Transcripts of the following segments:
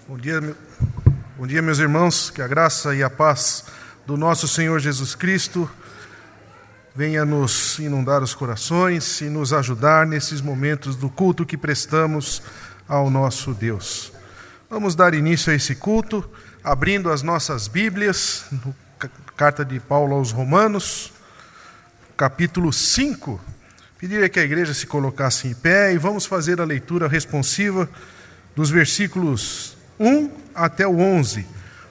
Bom dia, meus irmãos, que a graça e a paz do nosso Senhor Jesus Cristo venha nos inundar os corações e nos ajudar nesses momentos do culto que prestamos ao nosso Deus. Vamos dar início a esse culto, abrindo as nossas Bíblias, carta de Paulo aos Romanos, capítulo 5. Pediria que a igreja se colocasse em pé e vamos fazer a leitura responsiva dos versículos 1 até o 11.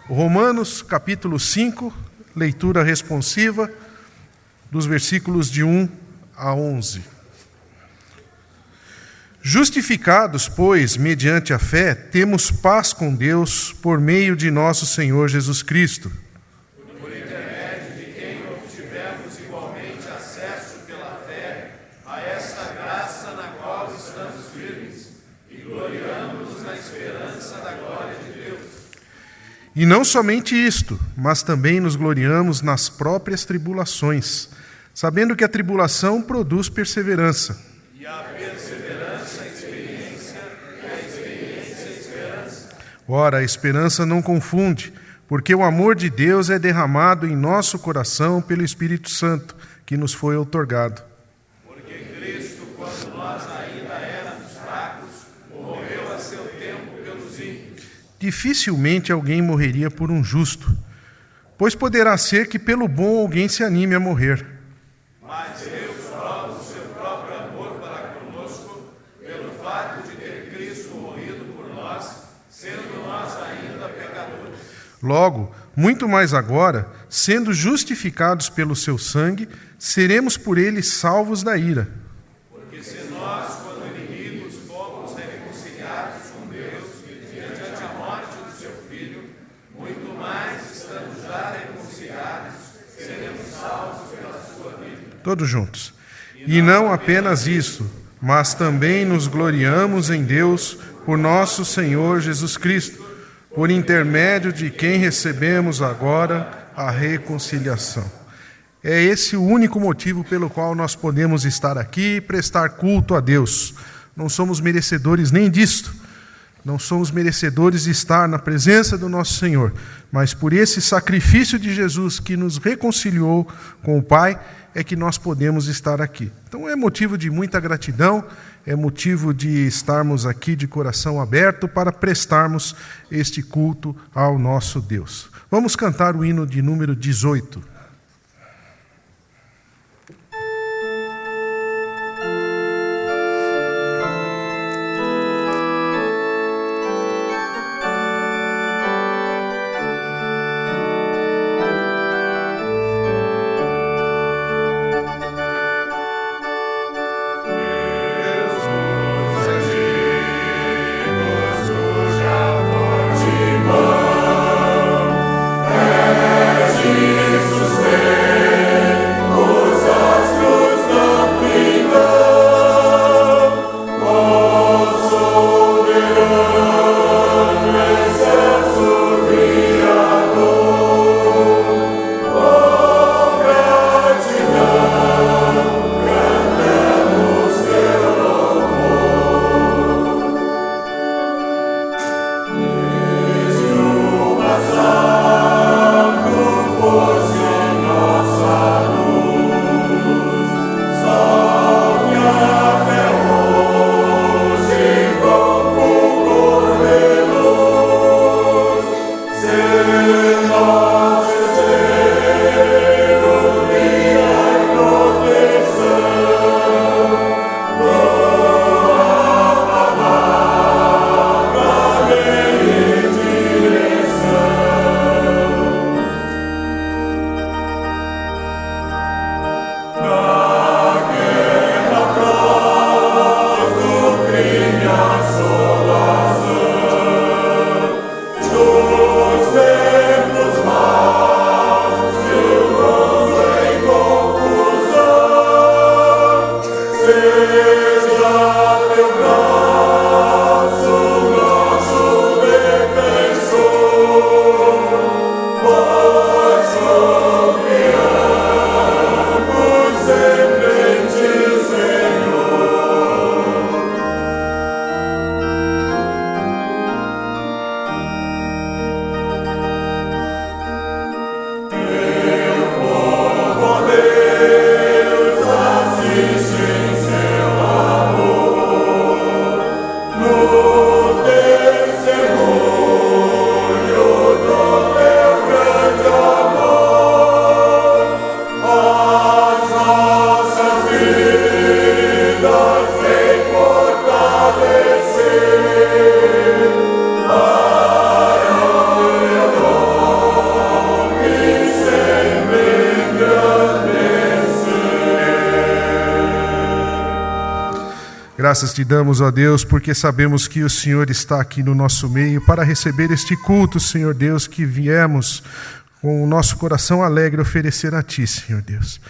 Romanos, capítulo 5, leitura responsiva dos versículos de 1 a 11. Justificados, pois, mediante a fé, temos paz com Deus por meio de nosso Senhor Jesus Cristo. Por intermédio de quem obtivemos igualmente acesso pela fé a esta graça na qual estamos firmes e gloriamos-nos na esperança da glória de Deus. E não somente isto, mas também nos gloriamos nas próprias tribulações, sabendo que a tribulação produz perseverança. E a perseverança, experiência, e a experiência, esperança. Ora, a esperança não confunde, porque o amor de Deus é derramado em nosso coração pelo Espírito Santo, que nos foi outorgado. Porque Cristo, quando nós ainda éramos fracos, morreu a seu tempo pelos ímpios. Dificilmente alguém morreria por um justo, pois poderá ser que pelo bom alguém se anime a morrer. Mas Deus prova o seu próprio amor para conosco, pelo fato de ter Cristo morrido por nós, sendo nós ainda pecadores. Logo, muito mais agora, sendo justificados pelo seu sangue, seremos por ele salvos da ira. Porque se nós, quando inimigos, fomos reconciliados com Deus mediante a morte do seu Filho, muito mais, estando já reconciliados, seremos salvos pela sua vida. Todos juntos. E não apenas isso, mas também nos gloriamos em Deus por nosso Senhor Jesus Cristo, por intermédio de quem recebemos agora a reconciliação. É esse o único motivo pelo qual nós podemos estar aqui e prestar culto a Deus. Não somos merecedores nem disto. Não somos merecedores de estar na presença do nosso Senhor, mas por esse sacrifício de Jesus que nos reconciliou com o Pai, é que nós podemos estar aqui. Então é motivo de muita gratidão, é motivo de estarmos aqui de coração aberto para prestarmos este culto ao nosso Deus. Vamos cantar o hino de número 18. Jesus Graças te damos, ó Deus, porque sabemos que o Senhor está aqui no nosso meio para receber este culto, Senhor Deus, que viemos com o nosso coração alegre oferecer a Ti, Senhor Deus.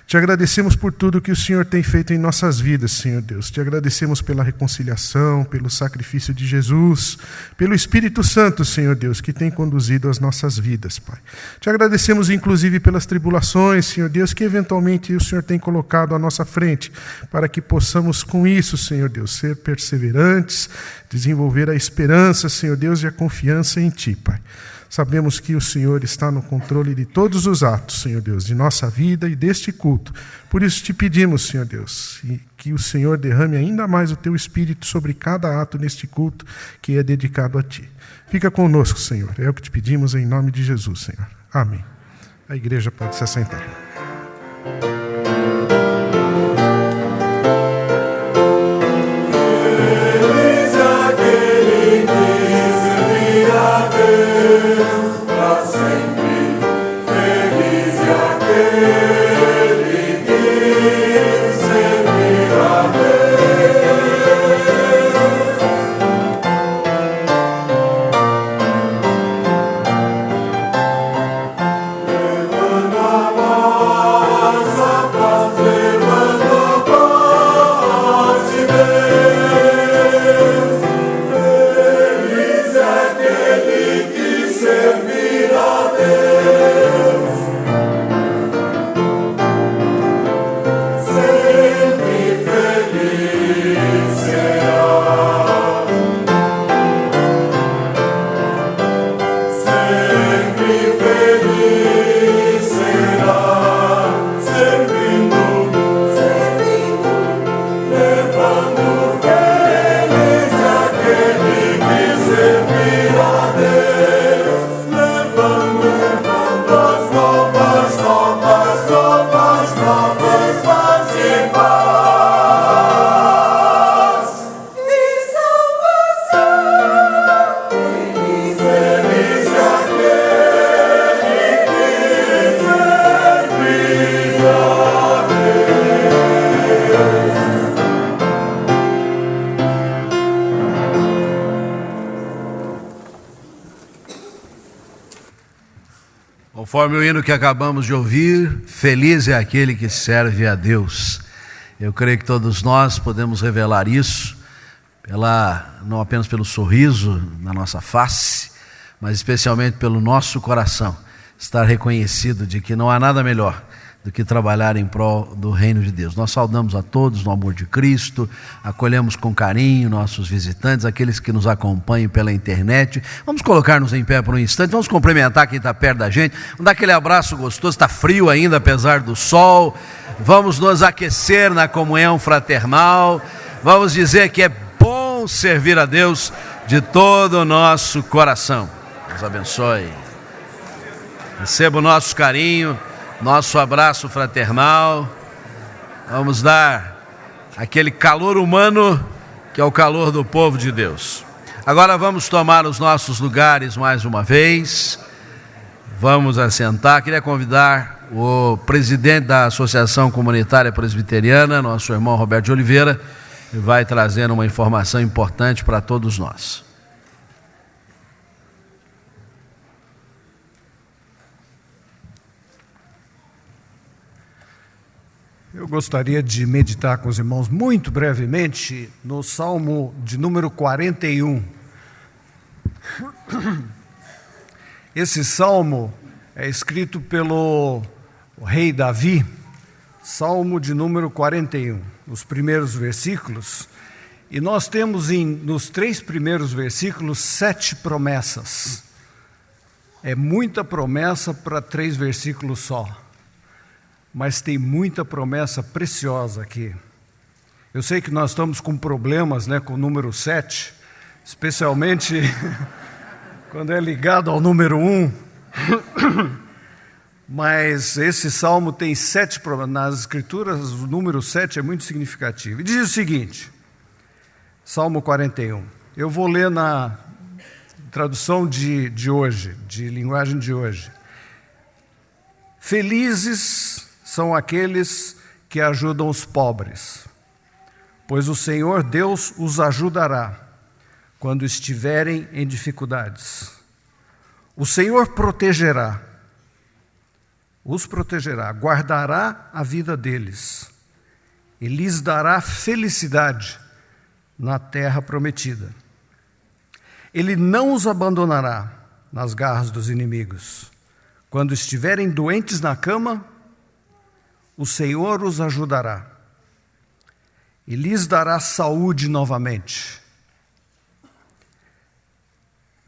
Te agradecemos por tudo que o Senhor tem feito em nossas vidas, Senhor Deus. Te agradecemos pela reconciliação, pelo sacrifício de Jesus, pelo Espírito Santo, Senhor Deus, que tem conduzido as nossas vidas, Pai. Te agradecemos, inclusive, pelas tribulações, Senhor Deus, que eventualmente o Senhor tem colocado à nossa frente, para que possamos, com isso, Senhor Deus, ser perseverantes, desenvolver a esperança, Senhor Deus, e a confiança em Ti, Pai. Sabemos que o Senhor está no controle de todos os atos, Senhor Deus, de nossa vida e deste culto. Por isso te pedimos, Senhor Deus, que o Senhor derrame ainda mais o Teu Espírito sobre cada ato neste culto que é dedicado a Ti. Fica conosco, Senhor. É o que te pedimos em nome de Jesus, Senhor. Amém. A igreja pode se assentar. Conforme o hino que acabamos de ouvir, feliz é aquele que serve a Deus. Eu creio que todos nós podemos revelar isso, não apenas pelo sorriso na nossa face, mas especialmente pelo nosso coração, estar reconhecido de que não há nada melhor do que trabalhar em prol do reino de Deus. Nós saudamos a todos no amor de Cristo, acolhemos com carinho nossos visitantes, aqueles que nos acompanham pela internet. Vamos colocar-nos em pé por um instante, vamos cumprimentar quem está perto da gente, vamos dar aquele abraço gostoso, está frio ainda apesar do sol, vamos nos aquecer na comunhão fraternal, vamos dizer que é bom servir a Deus de todo o nosso coração. Deus abençoe. Receba o nosso carinho, nosso abraço fraternal. Vamos dar aquele calor humano que é o calor do povo de Deus. Agora vamos tomar os nossos lugares mais uma vez. Vamos assentar. Queria convidar o presidente da Associação Comunitária Presbiteriana, nosso irmão Roberto de Oliveira, que vai trazer uma informação importante para todos nós. Eu gostaria de meditar com os irmãos muito brevemente no Salmo de número 41. Esse salmo é escrito pelo rei Davi, Salmo de número 41, os primeiros versículos, e nós temos nos 3 primeiros versículos 7 promessas. É muita promessa para 3 versículos só. Mas tem muita promessa preciosa aqui. Eu sei que nós estamos com problemas, com o número 7, especialmente quando é ligado ao número 1. Mas esse salmo tem 7 promessas. Nas escrituras, o número 7 é muito significativo. E diz o seguinte, Salmo 41. Eu vou ler na tradução de hoje, de linguagem de hoje. Felizes são aqueles que ajudam os pobres, pois o Senhor Deus os ajudará quando estiverem em dificuldades. O Senhor os protegerá, guardará a vida deles e lhes dará felicidade na terra prometida. Ele não os abandonará nas garras dos inimigos. Quando estiverem doentes na cama, o Senhor os ajudará e lhes dará saúde novamente.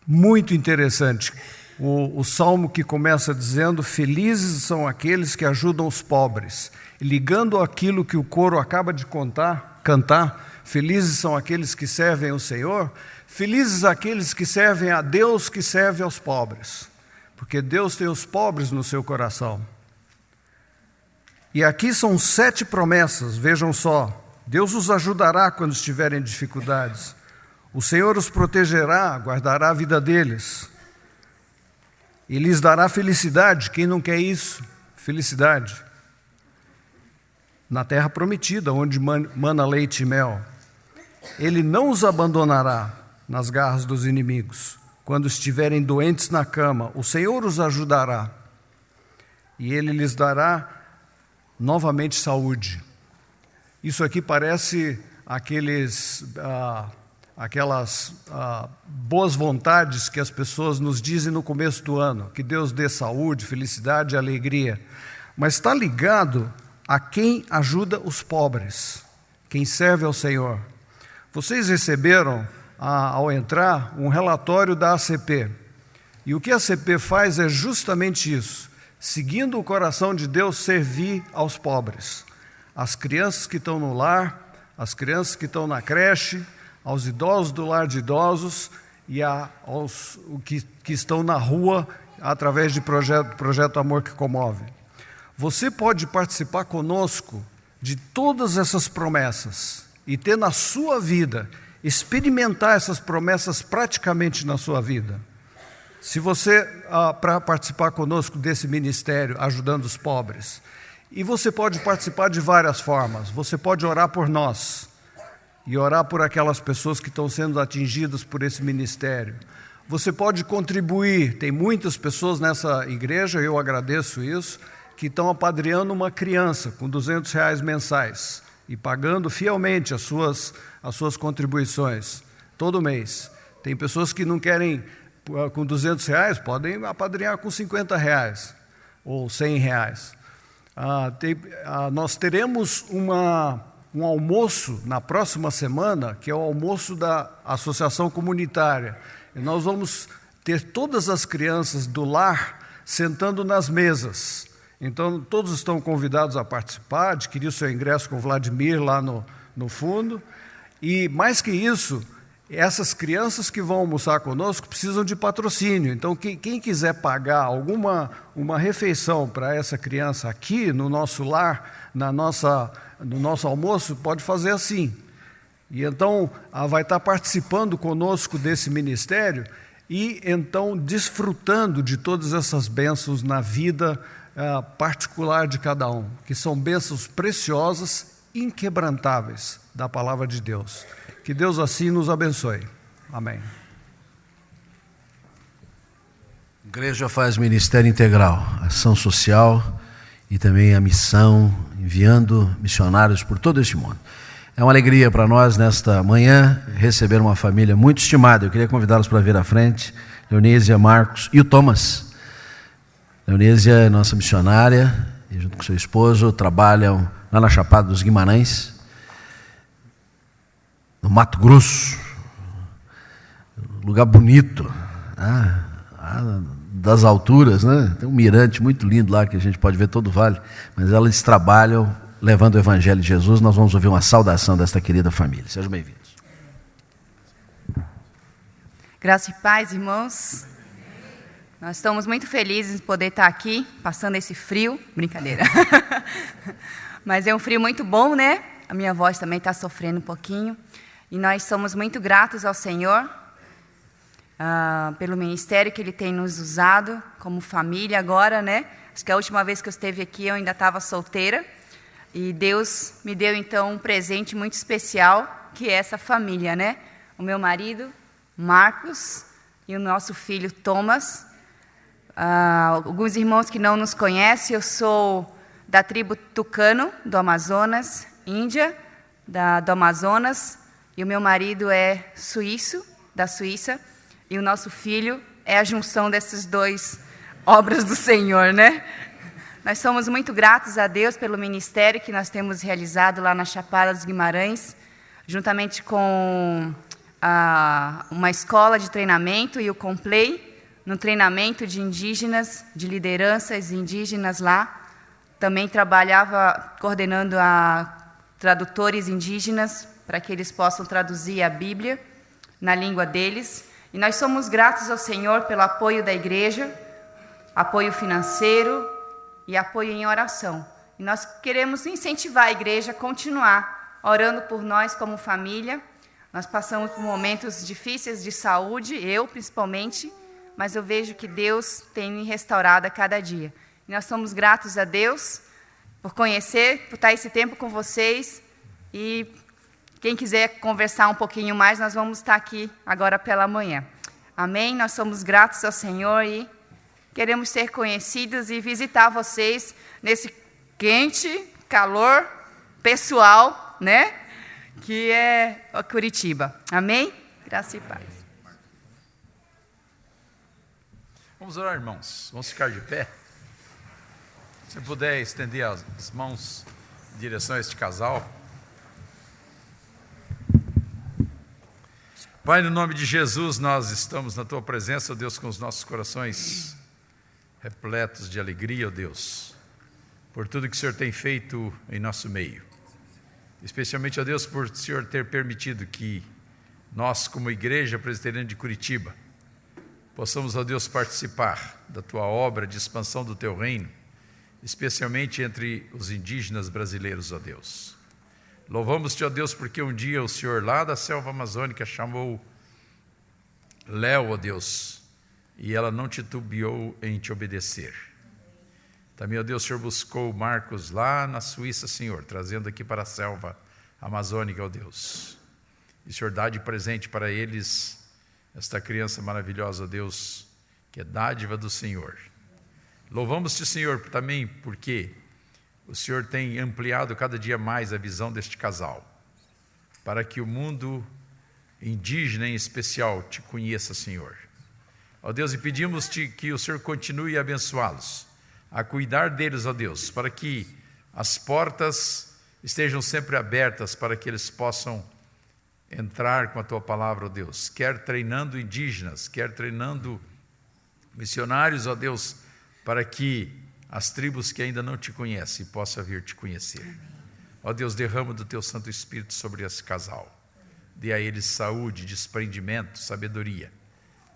Muito interessante. O salmo que começa dizendo: felizes são aqueles que ajudam os pobres. E ligando aquilo que o coro acaba de cantar, felizes são aqueles que servem ao Senhor, felizes aqueles que servem a Deus, que serve aos pobres, porque Deus tem os pobres no seu coração. E aqui são 7 promessas, vejam só. Deus os ajudará quando estiverem em dificuldades. O Senhor os protegerá, guardará a vida deles. E lhes dará felicidade. Quem não quer isso? Felicidade. Na terra prometida, onde mana leite e mel. Ele não os abandonará nas garras dos inimigos. Quando estiverem doentes na cama, o Senhor os ajudará. E Ele lhes dará novamente saúde. Isso aqui parece aquelas boas vontades que as pessoas nos dizem no começo do ano, que Deus dê saúde, felicidade e alegria. Mas está ligado a quem ajuda os pobres, quem serve ao Senhor. Vocês receberam, ao entrar, um relatório da ACP. E o que a ACP faz é justamente isso, seguindo o coração de Deus, servir aos pobres. As crianças que estão no lar, as crianças que estão na creche, aos idosos do lar de idosos e aos que estão na rua através de projeto Amor que Comove. Você pode participar conosco de todas essas promessas e ter na sua vida, experimentar essas promessas praticamente na sua vida. Se você, para participar conosco desse ministério, ajudando os pobres, e você pode participar de várias formas. Você pode orar por nós e orar por aquelas pessoas que estão sendo atingidas por esse ministério. Você pode contribuir. Tem muitas pessoas nessa igreja, eu agradeço isso, que estão apadrinhando uma criança com R$200 mensais e pagando fielmente as suas contribuições todo mês. Tem pessoas que não querem com R$200, podem apadrinhar com R$50 ou R$100. Nós teremos um almoço na próxima semana, que é o almoço da Associação Comunitária. E nós vamos ter todas as crianças do lar sentando nas mesas. Então, todos estão convidados a participar, adquirir o seu ingresso com o Vladimir lá no fundo. E, mais que isso, essas crianças que vão almoçar conosco precisam de patrocínio. Então, quem quiser pagar uma refeição para essa criança aqui no nosso lar, no nosso almoço, pode fazer assim. E então, vai estar participando conosco desse ministério e então desfrutando de todas essas bênçãos na vida particular de cada um, que são bênçãos preciosas, inquebrantáveis da palavra de Deus. Que Deus assim nos abençoe. Amém. A igreja faz ministério integral, ação social e também a missão, enviando missionários por todo este mundo. É uma alegria para nós, nesta manhã, receber uma família muito estimada. Eu queria convidá-los para vir à frente, Leonísia, Marcos e o Thomas. Leonísia é nossa missionária, e junto com seu esposo trabalham lá na Chapada dos Guimarães, no Mato Grosso, lugar bonito, das alturas, né? Tem um mirante muito lindo lá que a gente pode ver todo o vale, mas eles trabalham levando o Evangelho de Jesus. Nós vamos ouvir uma saudação desta querida família. Sejam bem-vindos. Graça e paz, irmãos. Nós estamos muito felizes de poder estar aqui, passando esse frio. Brincadeira. Mas é um frio muito bom, né? A minha voz também está sofrendo um pouquinho. E nós somos muito gratos ao Senhor pelo ministério que Ele tem nos usado como família agora, né? Acho que a última vez que eu esteve aqui eu ainda estava solteira. E Deus me deu, então, um presente muito especial, que é essa família, né? O meu marido, Marcos, e o nosso filho, Thomas. Alguns irmãos que não nos conhecem, eu sou da tribo Tucano, do Amazonas, Índia, do Amazonas, e o meu marido é suíço, da Suíça, e o nosso filho é a junção dessas duas obras do Senhor, né? Nós somos muito gratos a Deus pelo ministério que nós temos realizado lá na Chapada dos Guimarães, juntamente com uma escola de treinamento e o Complay, no treinamento de indígenas, de lideranças indígenas lá. Também trabalhava coordenando tradutores indígenas para que eles possam traduzir a Bíblia na língua deles. E nós somos gratos ao Senhor pelo apoio da igreja, apoio financeiro e apoio em oração. E nós queremos incentivar a igreja a continuar orando por nós como família. Nós passamos por momentos difíceis de saúde, eu principalmente, mas eu vejo que Deus tem me restaurado a cada dia. E nós somos gratos a Deus por conhecer, por estar esse tempo com vocês. E quem quiser conversar um pouquinho mais, nós vamos estar aqui agora pela manhã. Amém? Nós somos gratos ao Senhor e queremos ser conhecidos e visitar vocês nesse quente, calor pessoal, né? Que é Curitiba. Amém? Graça e paz. Vamos orar, irmãos. Vamos ficar de pé. Se puder estender as mãos em direção a este casal. Pai, no nome de Jesus, nós estamos na Tua presença, ó Deus, com os nossos corações repletos de alegria, ó Deus, por tudo que o Senhor tem feito em nosso meio. Especialmente, ó Deus, por o Senhor ter permitido que nós, como Igreja Presbiteriana de Curitiba, possamos, ó Deus, participar da Tua obra de expansão do Teu reino, especialmente entre os indígenas brasileiros, ó Deus. Louvamos-te, ó Deus, porque um dia o Senhor lá da selva amazônica chamou Léo, ó Deus, e ela não titubeou em te obedecer. Também, ó Deus, o Senhor buscou Marcos lá na Suíça, Senhor, trazendo aqui para a selva amazônica, ó Deus. E o Senhor dá de presente para eles esta criança maravilhosa, ó Deus, que é dádiva do Senhor. Louvamos-te, Senhor, também porque o Senhor tem ampliado cada dia mais a visão deste casal, para que o mundo indígena em especial te conheça, Senhor. Ó Deus, e pedimos-te que o Senhor continue a abençoá-los, a cuidar deles, ó Deus, para que as portas estejam sempre abertas para que eles possam entrar com a Tua palavra, ó Deus, quer treinando indígenas, quer treinando missionários, ó Deus, para que as tribos que ainda não te conhecem possam vir te conhecer. Ó Deus, derrama do Teu Santo Espírito sobre esse casal. Dê a eles saúde, desprendimento, sabedoria,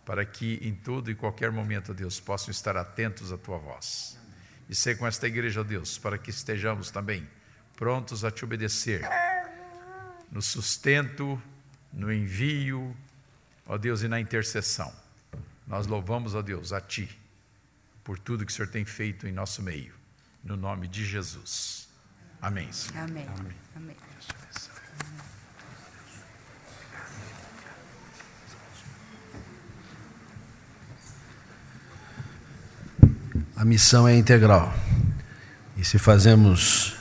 para que em todo e qualquer momento, ó Deus, possam estar atentos à Tua voz. E ser com esta igreja, ó Deus, para que estejamos também prontos a Te obedecer, no sustento, no envio, ó Deus, e na intercessão. Nós louvamos, ó Deus, a Ti, por tudo que o Senhor tem feito em nosso meio, no nome de Jesus. Amém, Senhor. Amém. Amém. Amém. A missão é integral. E se fazemos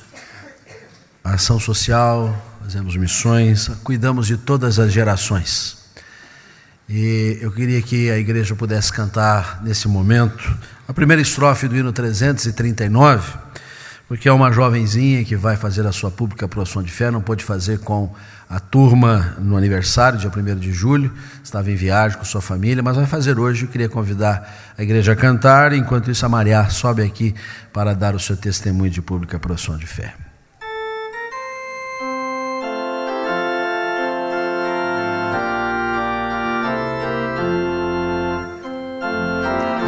ação social, fazemos missões, cuidamos de todas as gerações. E eu queria que a igreja pudesse cantar nesse momento a primeira estrofe do hino 339, porque é uma jovenzinha que vai fazer a sua pública profissão de fé, não pôde fazer com a turma no aniversário, dia 1º de julho, estava em viagem com sua família, mas vai fazer hoje. Eu queria convidar a igreja a cantar, enquanto isso a Maria sobe aqui para dar o seu testemunho de pública profissão de fé.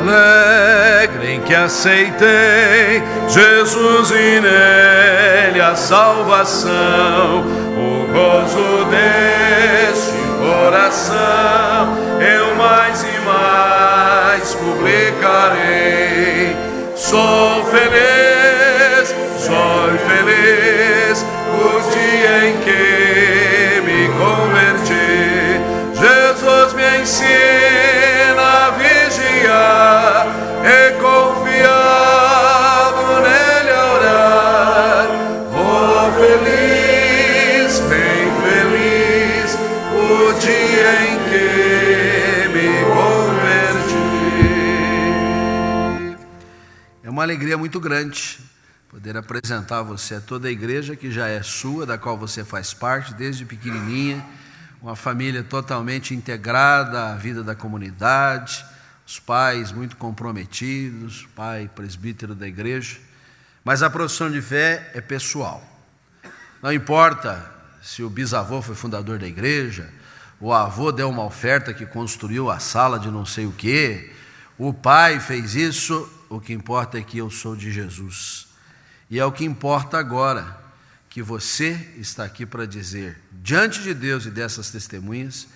Alegrem que aceitei Jesus e nele a salvação, o gozo deste coração, eu mais e mais publicarei. Sou feliz, uma alegria muito grande poder apresentar a você a toda a igreja que já é sua, da qual você faz parte desde pequenininha, uma família totalmente integrada à vida da comunidade, os pais muito comprometidos, pai presbítero da igreja, mas a profissão de fé é pessoal. Não importa se o bisavô foi fundador da igreja, o avô deu uma oferta que construiu a sala de não sei o quê, o pai fez isso, o que importa é que eu sou de Jesus. E é o que importa agora, que você está aqui para dizer, diante de Deus e dessas testemunhas,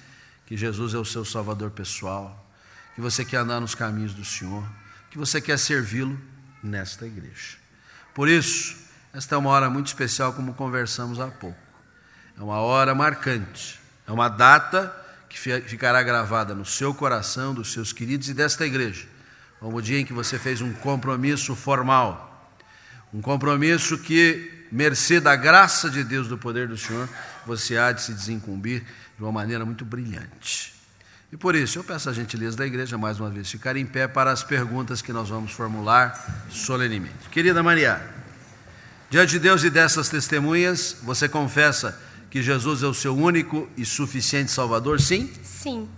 que Jesus é o seu Salvador pessoal, que você quer andar nos caminhos do Senhor, que você quer servi-lo nesta igreja. Por isso, esta é uma hora muito especial, como conversamos há pouco. É uma hora marcante, é uma data que ficará gravada no seu coração, dos seus queridos e desta igreja, como o dia em que você fez um compromisso formal, um compromisso que, mercê da graça de Deus, do poder do Senhor, você há de se desincumbir de uma maneira muito brilhante. E por isso, eu peço a gentileza da igreja, mais uma vez, ficar em pé para as perguntas que nós vamos formular solenemente. Querida Maria, diante de Deus e dessas testemunhas, você confessa que Jesus é o seu único e suficiente Salvador, sim? Sim.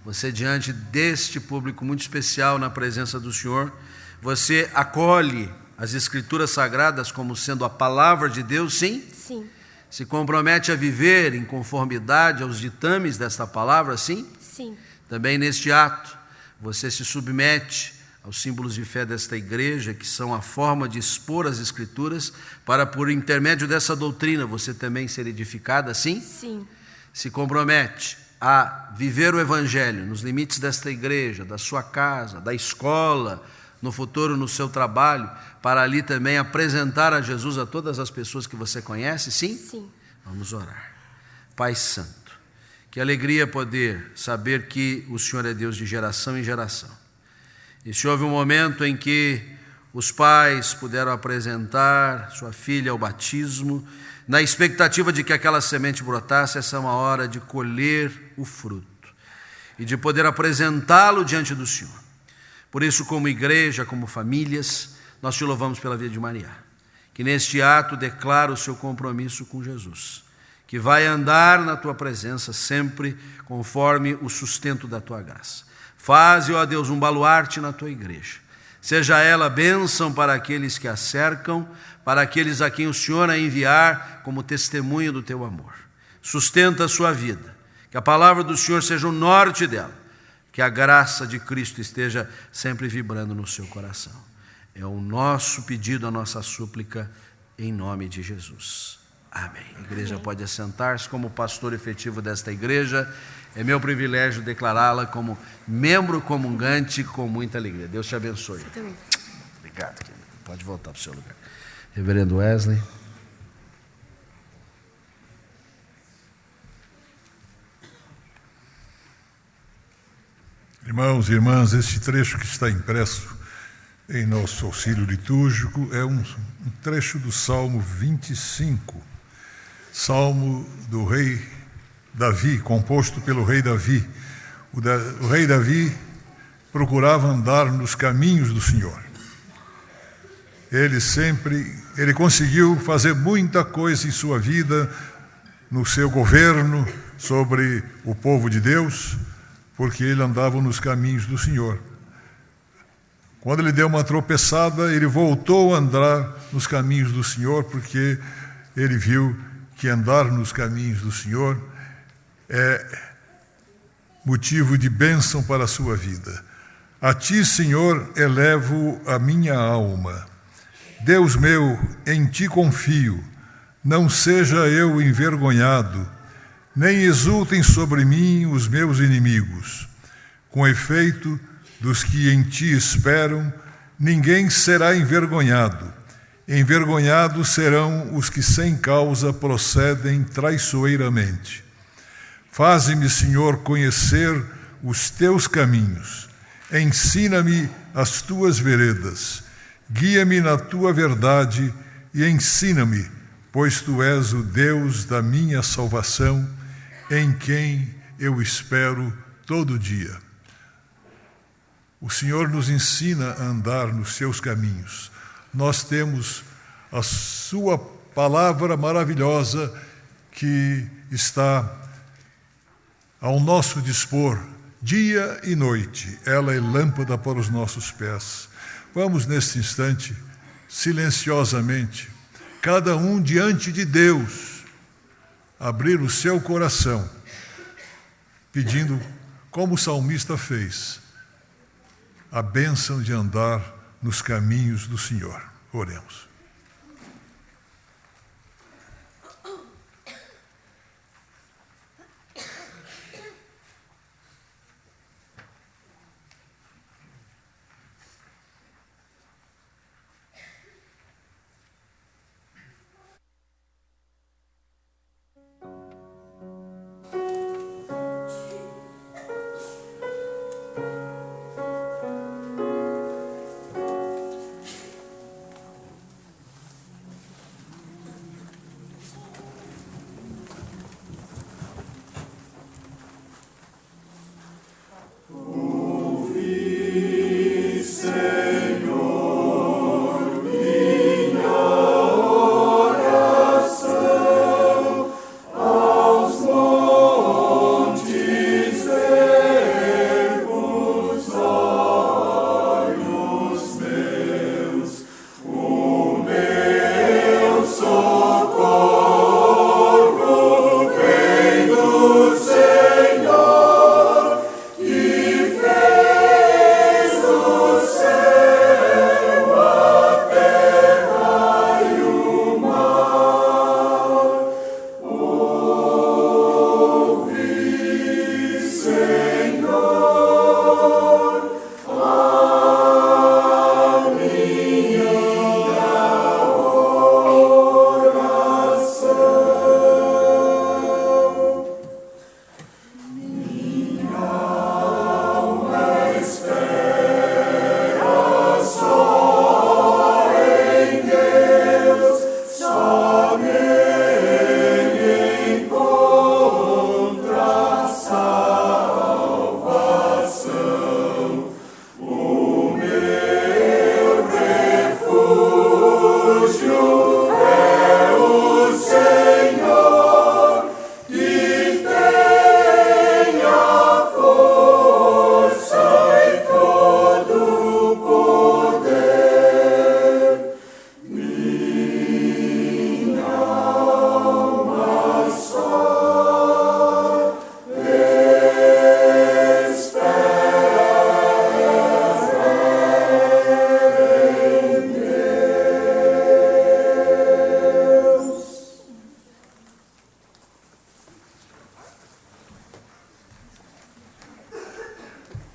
Você, diante deste público muito especial na presença do Senhor, você acolhe as Escrituras Sagradas como sendo a palavra de Deus, sim? Sim. Se compromete a viver em conformidade aos ditames desta palavra, sim? Sim. Também neste ato, você se submete aos símbolos de fé desta igreja, que são a forma de expor as Escrituras, para, por intermédio dessa doutrina, você também ser edificada, sim? Sim. Se compromete a viver o Evangelho nos limites desta igreja, da sua casa, da escola, no futuro no seu trabalho, para ali também apresentar a Jesus a todas as pessoas que você conhece, sim? Sim. Vamos orar. Pai Santo, que alegria poder saber que o Senhor é Deus de geração em geração. E se houve um momento em que os pais puderam apresentar sua filha ao batismo, na expectativa de que aquela semente brotasse, essa é uma hora de colher o fruto e de poder apresentá-lo diante do Senhor. Por isso, como igreja, como famílias, nós te louvamos pela vida de Maria, que neste ato declara o seu compromisso com Jesus, que vai andar na tua presença sempre conforme o sustento da tua graça. Faze, ó Deus, um baluarte na tua igreja. Seja ela bênção para aqueles que a cercam, para aqueles a quem o Senhor a enviar como testemunho do teu amor. Sustenta a sua vida, que a palavra do Senhor seja o norte dela, que a graça de Cristo esteja sempre vibrando no seu coração. É o nosso pedido, a nossa súplica, em nome de Jesus. Amém. A igreja Amém. pode assentar-se. Como pastor efetivo desta igreja, é meu privilégio declará-la como membro comungante com muita alegria. Deus te abençoe. Você também. Obrigado, querido. Pode voltar para o seu lugar. Reverendo Wesley. Irmãos e irmãs, este trecho que está impresso em nosso auxílio litúrgico é um trecho do Salmo 25, Salmo do rei Davi, composto pelo rei Davi. O rei Davi procurava andar nos caminhos do Senhor. Ele conseguiu fazer muita coisa em sua vida, no seu governo sobre o povo de Deus, porque ele andava nos caminhos do Senhor. Quando ele deu uma tropeçada, ele voltou a andar nos caminhos do Senhor, porque ele viu que andar nos caminhos do Senhor é motivo de bênção para a sua vida. A ti, Senhor, elevo a minha alma. Deus meu, em ti confio. Não seja eu envergonhado, nem exultem sobre mim os meus inimigos. Com efeito, dos que em ti esperam, ninguém será envergonhado. Envergonhados serão os que sem causa procedem traiçoeiramente. Faze-me, Senhor, conhecer os teus caminhos. Ensina-me as tuas veredas. Guia-me na tua verdade e ensina-me, pois tu és o Deus da minha salvação, em quem eu espero todo dia. O Senhor nos ensina a andar nos seus caminhos. Nós temos a sua palavra maravilhosa que está ao nosso dispor, dia e noite. Ela é lâmpada para os nossos pés. Vamos, neste instante, silenciosamente, cada um diante de Deus, abrir o seu coração, pedindo, como o salmista fez, a bênção de andar nos caminhos do Senhor. Oremos.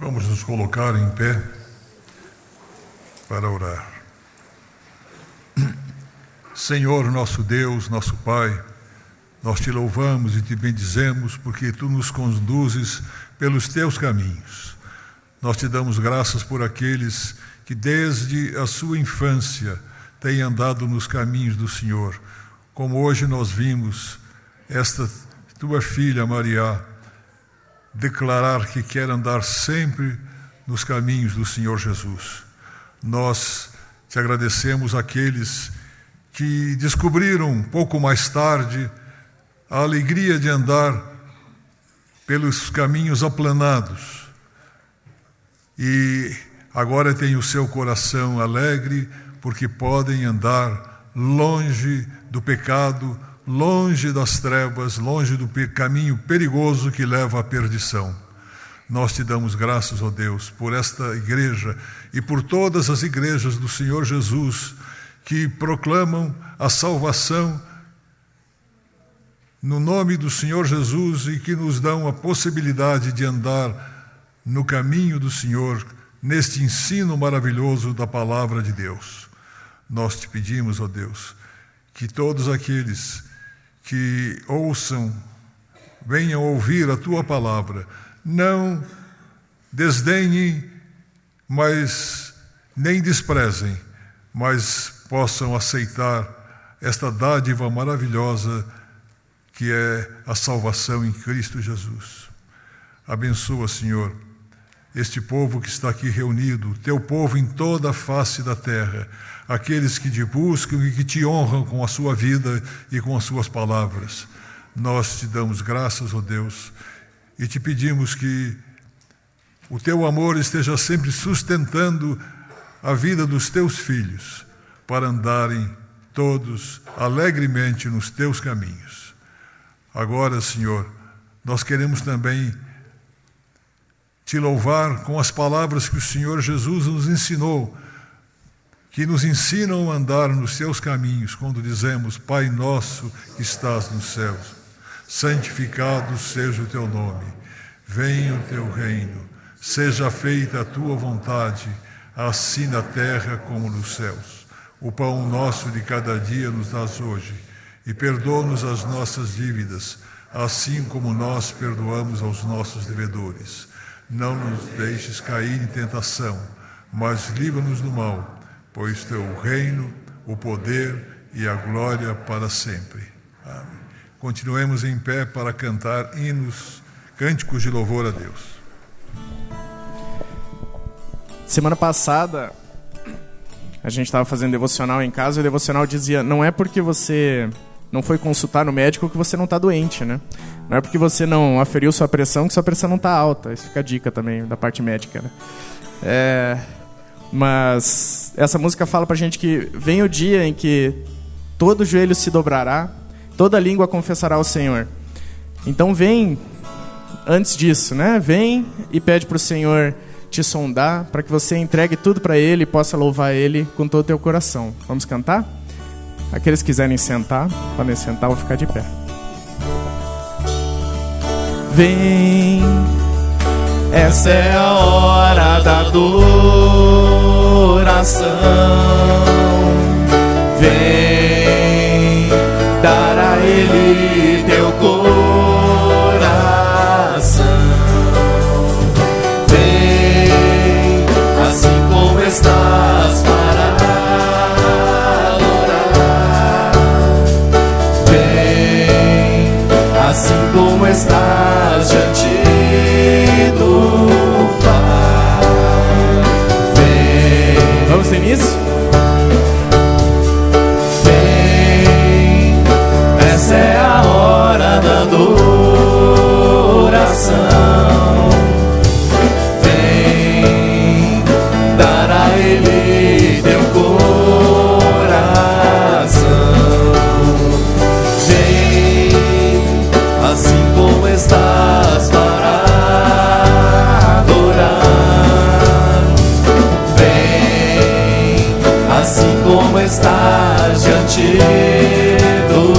Vamos nos colocar em pé para orar. Senhor, nosso Deus, nosso Pai, nós te louvamos e te bendizemos porque tu nos conduzes pelos teus caminhos. Nós te damos graças por aqueles que desde a sua infância têm andado nos caminhos do Senhor, como hoje nós vimos esta tua filha Maria declarar que quer andar sempre nos caminhos do Senhor Jesus. Nós te agradecemos àqueles que descobriram um pouco mais tarde a alegria de andar pelos caminhos aplanados e agora têm o seu coração alegre porque podem andar longe do pecado, longe das trevas, longe do caminho perigoso que leva à perdição. Nós te damos graças, ó Deus, por esta igreja e por todas as igrejas do Senhor Jesus que proclamam a salvação no nome do Senhor Jesus e que nos dão a possibilidade de andar no caminho do Senhor, neste ensino maravilhoso da palavra de Deus. Nós te pedimos, ó Deus, que todos aqueles que ouçam, venham ouvir a tua palavra, não desdenhem, mas nem desprezem, mas possam aceitar esta dádiva maravilhosa que é a salvação em Cristo Jesus. Abençoa, Senhor, este povo que está aqui reunido, teu povo em toda a face da terra, aqueles que te buscam e que te honram com a sua vida e com as suas palavras. Nós te damos graças, ó Deus, e te pedimos que o teu amor esteja sempre sustentando a vida dos teus filhos, para andarem todos alegremente nos teus caminhos. Agora, Senhor, nós queremos também te louvar com as palavras que o Senhor Jesus nos ensinou, que nos ensinam a andar nos teus caminhos, quando dizemos: Pai nosso que estás nos céus, santificado seja o teu nome, venha o teu reino, seja feita a tua vontade, assim na terra como nos céus. O pão nosso de cada dia nos dás hoje, e perdoa-nos as nossas dívidas, assim como nós perdoamos aos nossos devedores. Não nos deixes cair em tentação, mas livra-nos do mal, pois teu reino, o poder e a glória para sempre. Amém. Continuemos em pé para cantar hinos, cânticos de louvor a Deus. Semana passada, a gente estava fazendo devocional em casa e o devocional dizia: não é porque você não foi consultar no médico que você não está doente, né? Não é porque você não aferiu sua pressão que sua pressão não está alta. Isso fica a dica também da parte médica, né? Mas essa música fala pra gente que vem o dia em que todo joelho se dobrará, toda língua confessará ao Senhor. Então vem antes disso, né? Vem e pede pro Senhor te sondar, para que você entregue tudo para Ele e possa louvar Ele com todo o teu coração. Vamos cantar? Aqueles que quiserem sentar, podem sentar ou ficar de pé. Vem, essa é a hora da adoração. Vem, dar a Ele teu coração. Vem, assim como estás para adorar. Vem, assim como estás diante do Pai. Vem. Vamos ter início? Vem, essa é a hora da adoração. Vem, dar a Ele teu coração. Vem, assim como estás para adorar. Vem, assim como estás diante do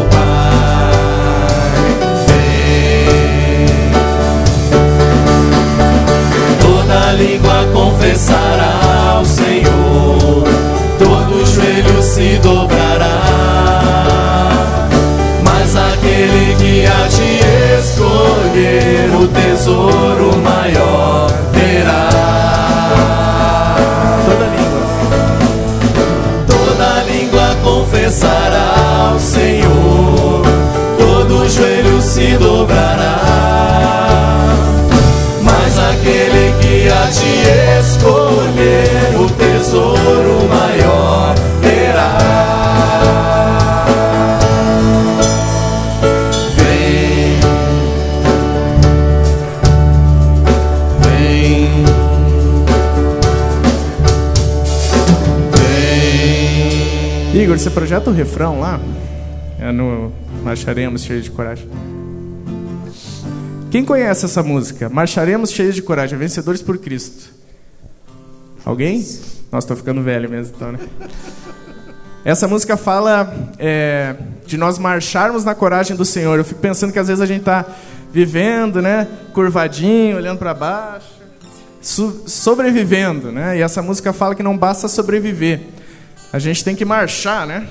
Pai. Vem, toda língua confessará ao Senhor, todo joelho se dobrará. Mas aquele que há de escolher o tesouro maior terá. Toda língua confessará ao Senhor, todo joelho se dobrará. Mas aquele que há de escolher o tesouro maior terá. Igor, você projeta o refrão lá? É no Marcharemos Cheios de Coragem. Quem conhece essa música? Marcharemos Cheios de Coragem, Vencedores por Cristo. Alguém? Nossa, estou ficando velho mesmo, então, né? Essa música fala de nós marcharmos na coragem do Senhor. Eu fico pensando que às vezes a gente está vivendo, né, curvadinho, olhando para baixo, sobrevivendo, né? E essa música fala que não basta sobreviver. A gente tem que marchar, né?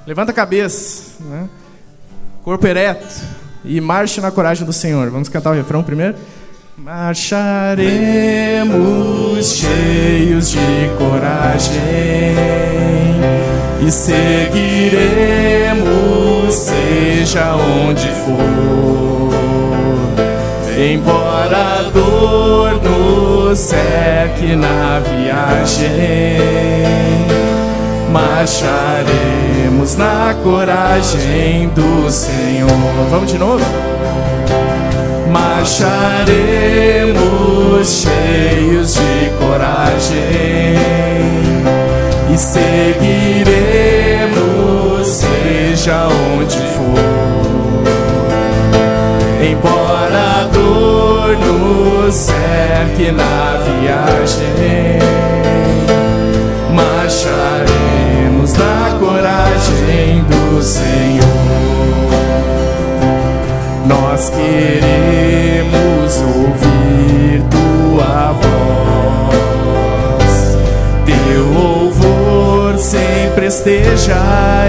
Levanta a cabeça, né? Corpo ereto. E marche na coragem do Senhor. Vamos cantar o refrão primeiro? Marcharemos cheios de coragem e seguiremos, seja onde for. Embora dor nos cerque na viagem, marcharemos na coragem do Senhor. Vamos de novo? Marcharemos cheios de coragem e seguiremos, seja onde for. Embora a dor nos cerque na viagem, marcharemos na coragem do Senhor. Nós queremos ouvir tua voz, teu louvor sempre esteja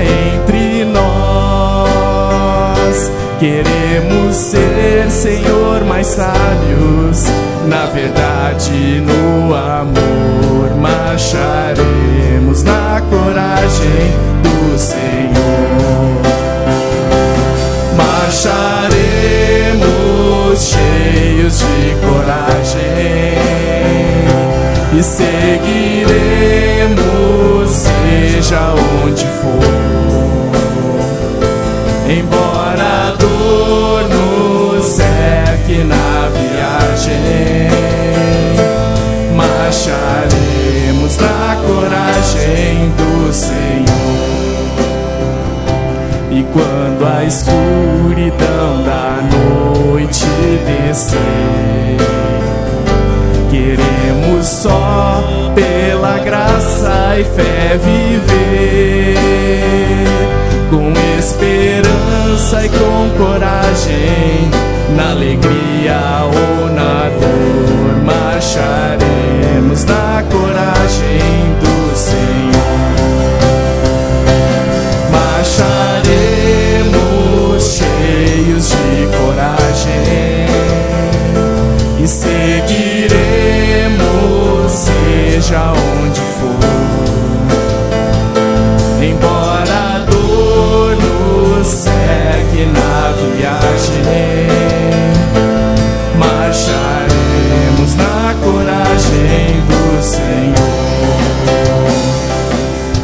entre nós. Queremos ser, Senhor, mais sábios, na verdade e no amor. Marcharemos na coragem do Senhor. Marcharemos cheios de coragem e seguiremos, seja onde for. Embora a dor nos cerque na viagem, marcharemos na coragem do Senhor. E quando a escuridão da noite descer, queremos só pela graça e fé viver, com esperança e com coragem, na alegria ou na dor, marcharemos na coragem do Senhor. Marcharemos cheios de coragem e seguiremos, seja onde for. Embora a dor nos cerque na viagem, marcharemos na coragem do Senhor.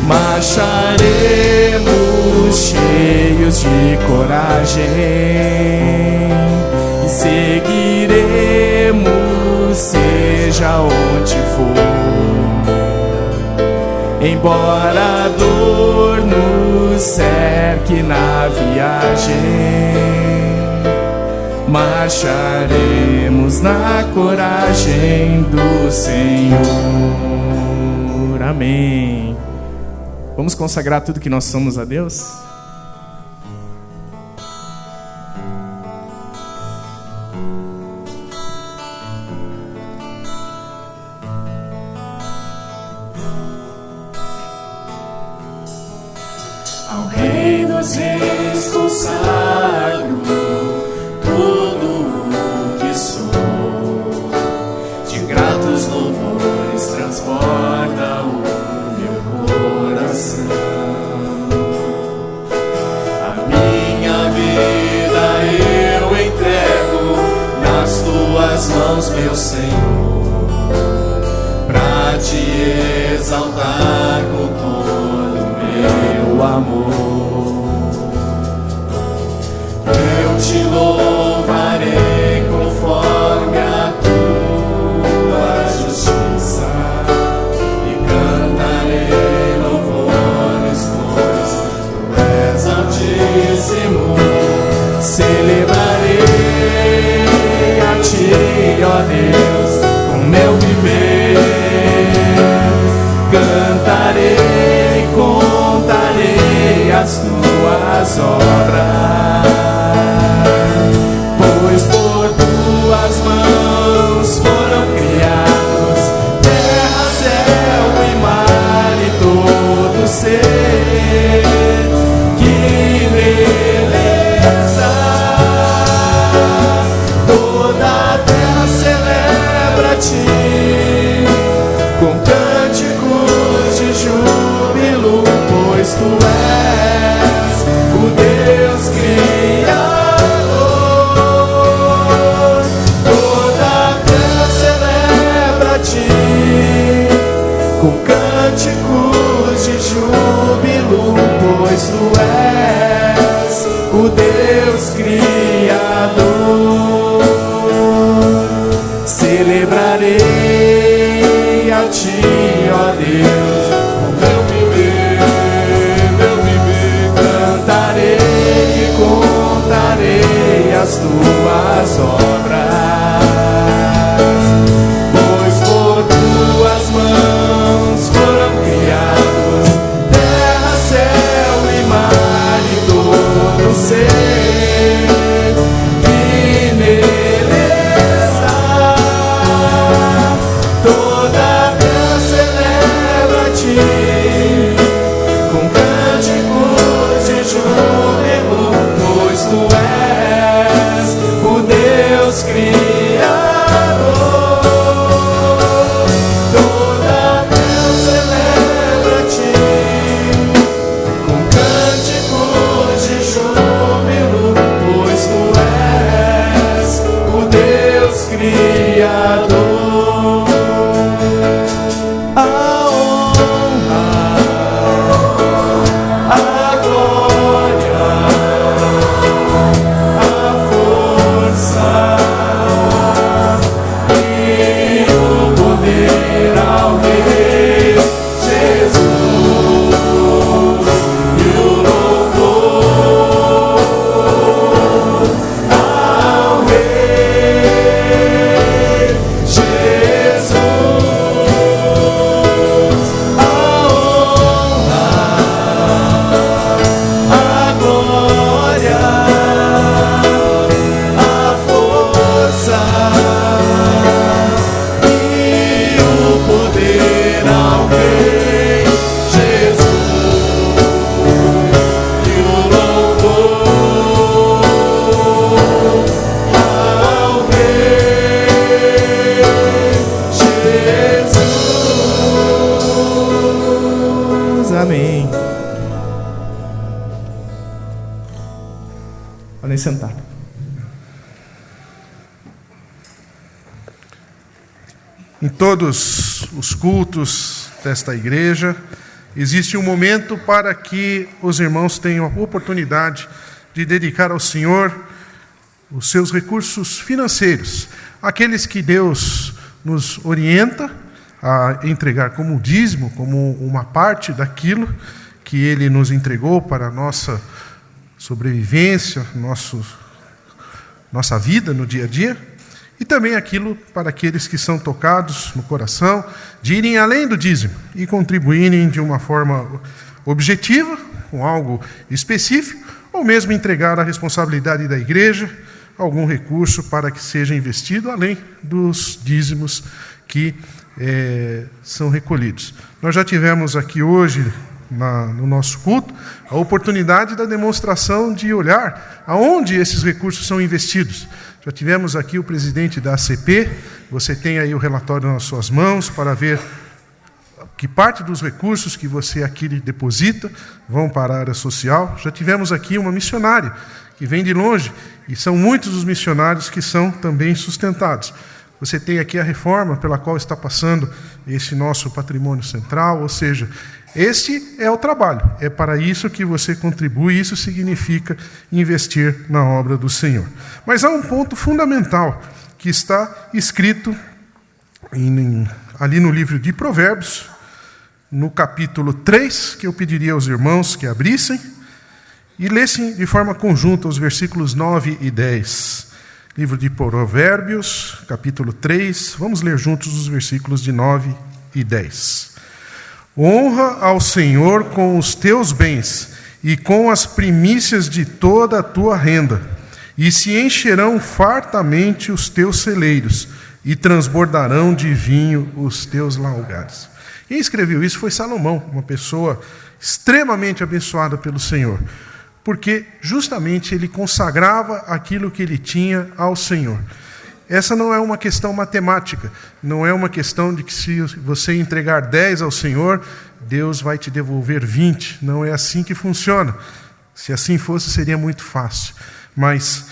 Marcharemos cheios de coragem e seguiremos, seja onde for. Embora a dor nos cerque na viagem, marcharemos na coragem do Senhor. Amém. Vamos consagrar tudo que nós somos a Deus? Ao Rei dos Reis consagro tudo o que sou, de gratos louvores transborda o meu coração. A minha vida eu entrego nas tuas mãos, meu Senhor, pra te exaltar com todo o meu amor. Eu te louvarei conforme a tua justiça e cantarei louvores, pois tu és altíssimo. Celebrarei a ti, ó Deus, com meu viver. Cantarei, contarei as tuas obras, pois por tuas mãos foram criados terra, céu e mar e todo ser. Que beleza! Toda a terra celebra-te com cânticos de júbilo, pois tu és o Deus com cânticos de júbilo, pois tu és o Deus Criador. Celebrarei a ti, ó Deus, com meu viver, cantarei e contarei as tuas obras, pois por tuas mãos foram criados terra, céu e mar e todo ser que nele está. Toda terra celebra a ti, com cânticos de júbilo, pois tu és o Deus Criador. Toda terra celebra a ti, com cânticos de júbilo, pois tu és o Deus Criador. A honra, a glória, a força e o poder ao Rei Jesus, e o louvor ao Rei Jesus. A honra, a glória, a força e o poder ao Rei Jesus, e o louvor ao Rei Jesus. Amém. Podem sentar. Em todos os cultos desta igreja, existe um momento para que os irmãos tenham a oportunidade de dedicar ao Senhor os seus recursos financeiros, aqueles que Deus nos orienta a entregar como dízimo, como uma parte daquilo que Ele nos entregou para a nossa sobrevivência, nossa vida no dia a dia, e também aquilo para aqueles que são tocados no coração, de irem além do dízimo e contribuírem de uma forma objetiva, com algo específico, ou mesmo entregar a responsabilidade da igreja, algum recurso para que seja investido além dos dízimos que são recolhidos. Nós já tivemos aqui hoje, no nosso culto, a oportunidade da demonstração de olhar aonde esses recursos são investidos. Já tivemos aqui o presidente da ACP, você tem aí o relatório nas suas mãos para ver que parte dos recursos que você aqui deposita vão para a área social. Já tivemos aqui uma missionária que vem de longe, e são muitos os missionários que são também sustentados. Você tem aqui a reforma pela qual está passando esse nosso patrimônio central, ou seja, esse é o trabalho, é para isso que você contribui, isso significa investir na obra do Senhor. Mas há um ponto fundamental que está escrito ali no livro de Provérbios, no capítulo 3, que eu pediria aos irmãos que abrissem e lessem de forma conjunta os versículos 9 e 10. Livro de Provérbios, capítulo 3, vamos ler juntos os versículos de 9 e 10. Honra ao Senhor com os teus bens e com as primícias de toda a tua renda, e se encherão fartamente os teus celeiros, e transbordarão de vinho os teus lugares. Quem escreveu isso foi Salomão, uma pessoa extremamente abençoada pelo Senhor, porque justamente ele consagrava aquilo que ele tinha ao Senhor. Essa não é uma questão matemática, não é uma questão de que se você entregar 10 ao Senhor, Deus vai te devolver 20. Não é assim que funciona. Se assim fosse, seria muito fácil. Mas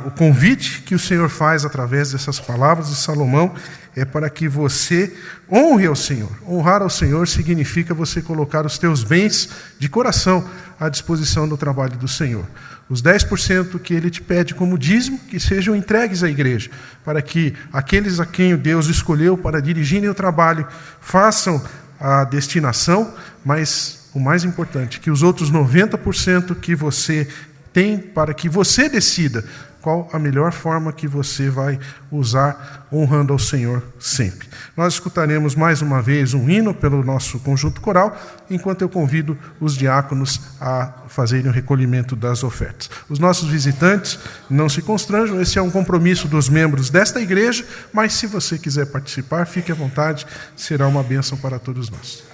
o convite que o Senhor faz através dessas palavras de Salomão é para que você honre ao Senhor. Honrar ao Senhor significa você colocar os teus bens de coração à disposição do trabalho do Senhor. Os 10% que Ele te pede como dízimo, que sejam entregues à igreja, para que aqueles a quem Deus escolheu para dirigirem o trabalho façam a destinação, mas o mais importante, que os outros 90% que você tem, para que você decida qual a melhor forma que você vai usar, honrando ao Senhor sempre. Nós escutaremos mais uma vez um hino pelo nosso conjunto coral, enquanto eu convido os diáconos a fazerem o recolhimento das ofertas. Os nossos visitantes, não se constranjam, esse é um compromisso dos membros desta igreja, mas se você quiser participar, fique à vontade, será uma bênção para todos nós.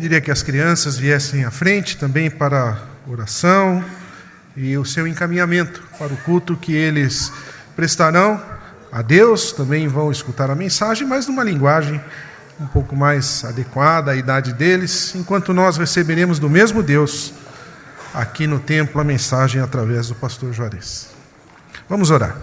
Pediria que as crianças viessem à frente também para a oração e o seu encaminhamento para o culto que eles prestarão a Deus. Também vão escutar a mensagem, mas numa linguagem um pouco mais adequada à idade deles, enquanto nós receberemos do mesmo Deus aqui no templo a mensagem através do pastor Juarez. Vamos orar.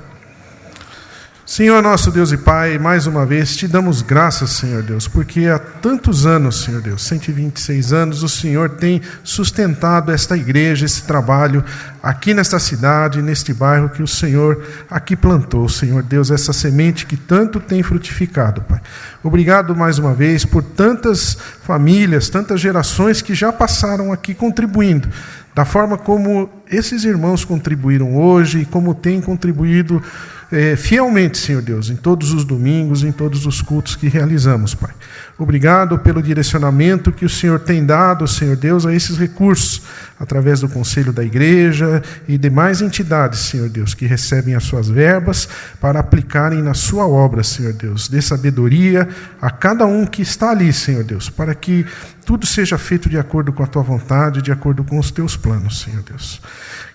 Senhor nosso Deus e Pai, mais uma vez te damos graças, Senhor Deus, porque há tantos anos, Senhor Deus, 126 anos, o Senhor tem sustentado esta igreja, esse trabalho aqui nesta cidade, neste bairro que o Senhor aqui plantou, Senhor Deus, essa semente que tanto tem frutificado, Pai. Obrigado mais uma vez por tantas famílias, tantas gerações que já passaram aqui contribuindo, da forma como esses irmãos contribuíram hoje e como têm contribuído fielmente, Senhor Deus, em todos os domingos, em todos os cultos que realizamos, Pai. Obrigado pelo direcionamento que o Senhor tem dado, Senhor Deus, a esses recursos, através do Conselho da Igreja e demais entidades, Senhor Deus, que recebem as suas verbas para aplicarem na sua obra, Senhor Deus. Dê sabedoria a cada um que está ali, Senhor Deus, para que tudo seja feito de acordo com a tua vontade, de acordo com os teus planos, Senhor Deus.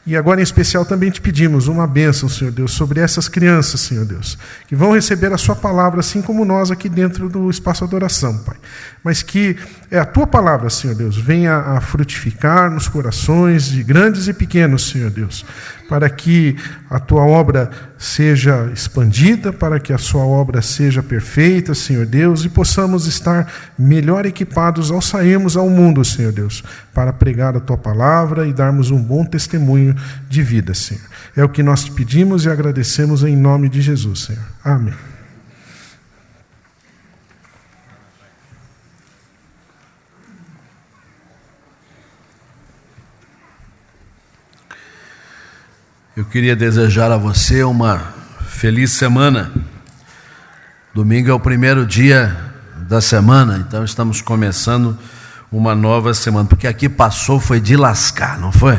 E agora, em especial, também te pedimos uma bênção, Senhor Deus, sobre essas crianças, Senhor Deus, que vão receber a sua palavra, assim como nós aqui dentro do espaço de adoração, Pai. Mas que a tua palavra, Senhor Deus, venha a frutificar nos corações de grandes e pequenos, Senhor Deus, para que a tua obra seja expandida, para que a sua obra seja perfeita, Senhor Deus, e possamos estar melhor equipados ao sairmos ao mundo, Senhor Deus, para pregar a tua palavra e darmos um bom testemunho de vida, Senhor. É o que nós te pedimos e agradecemos em nome de Jesus, Senhor. Amém. Eu queria desejar a você uma feliz semana. Domingo é o primeiro dia da semana, então estamos começando uma nova semana, porque aqui passou foi de lascar, não foi?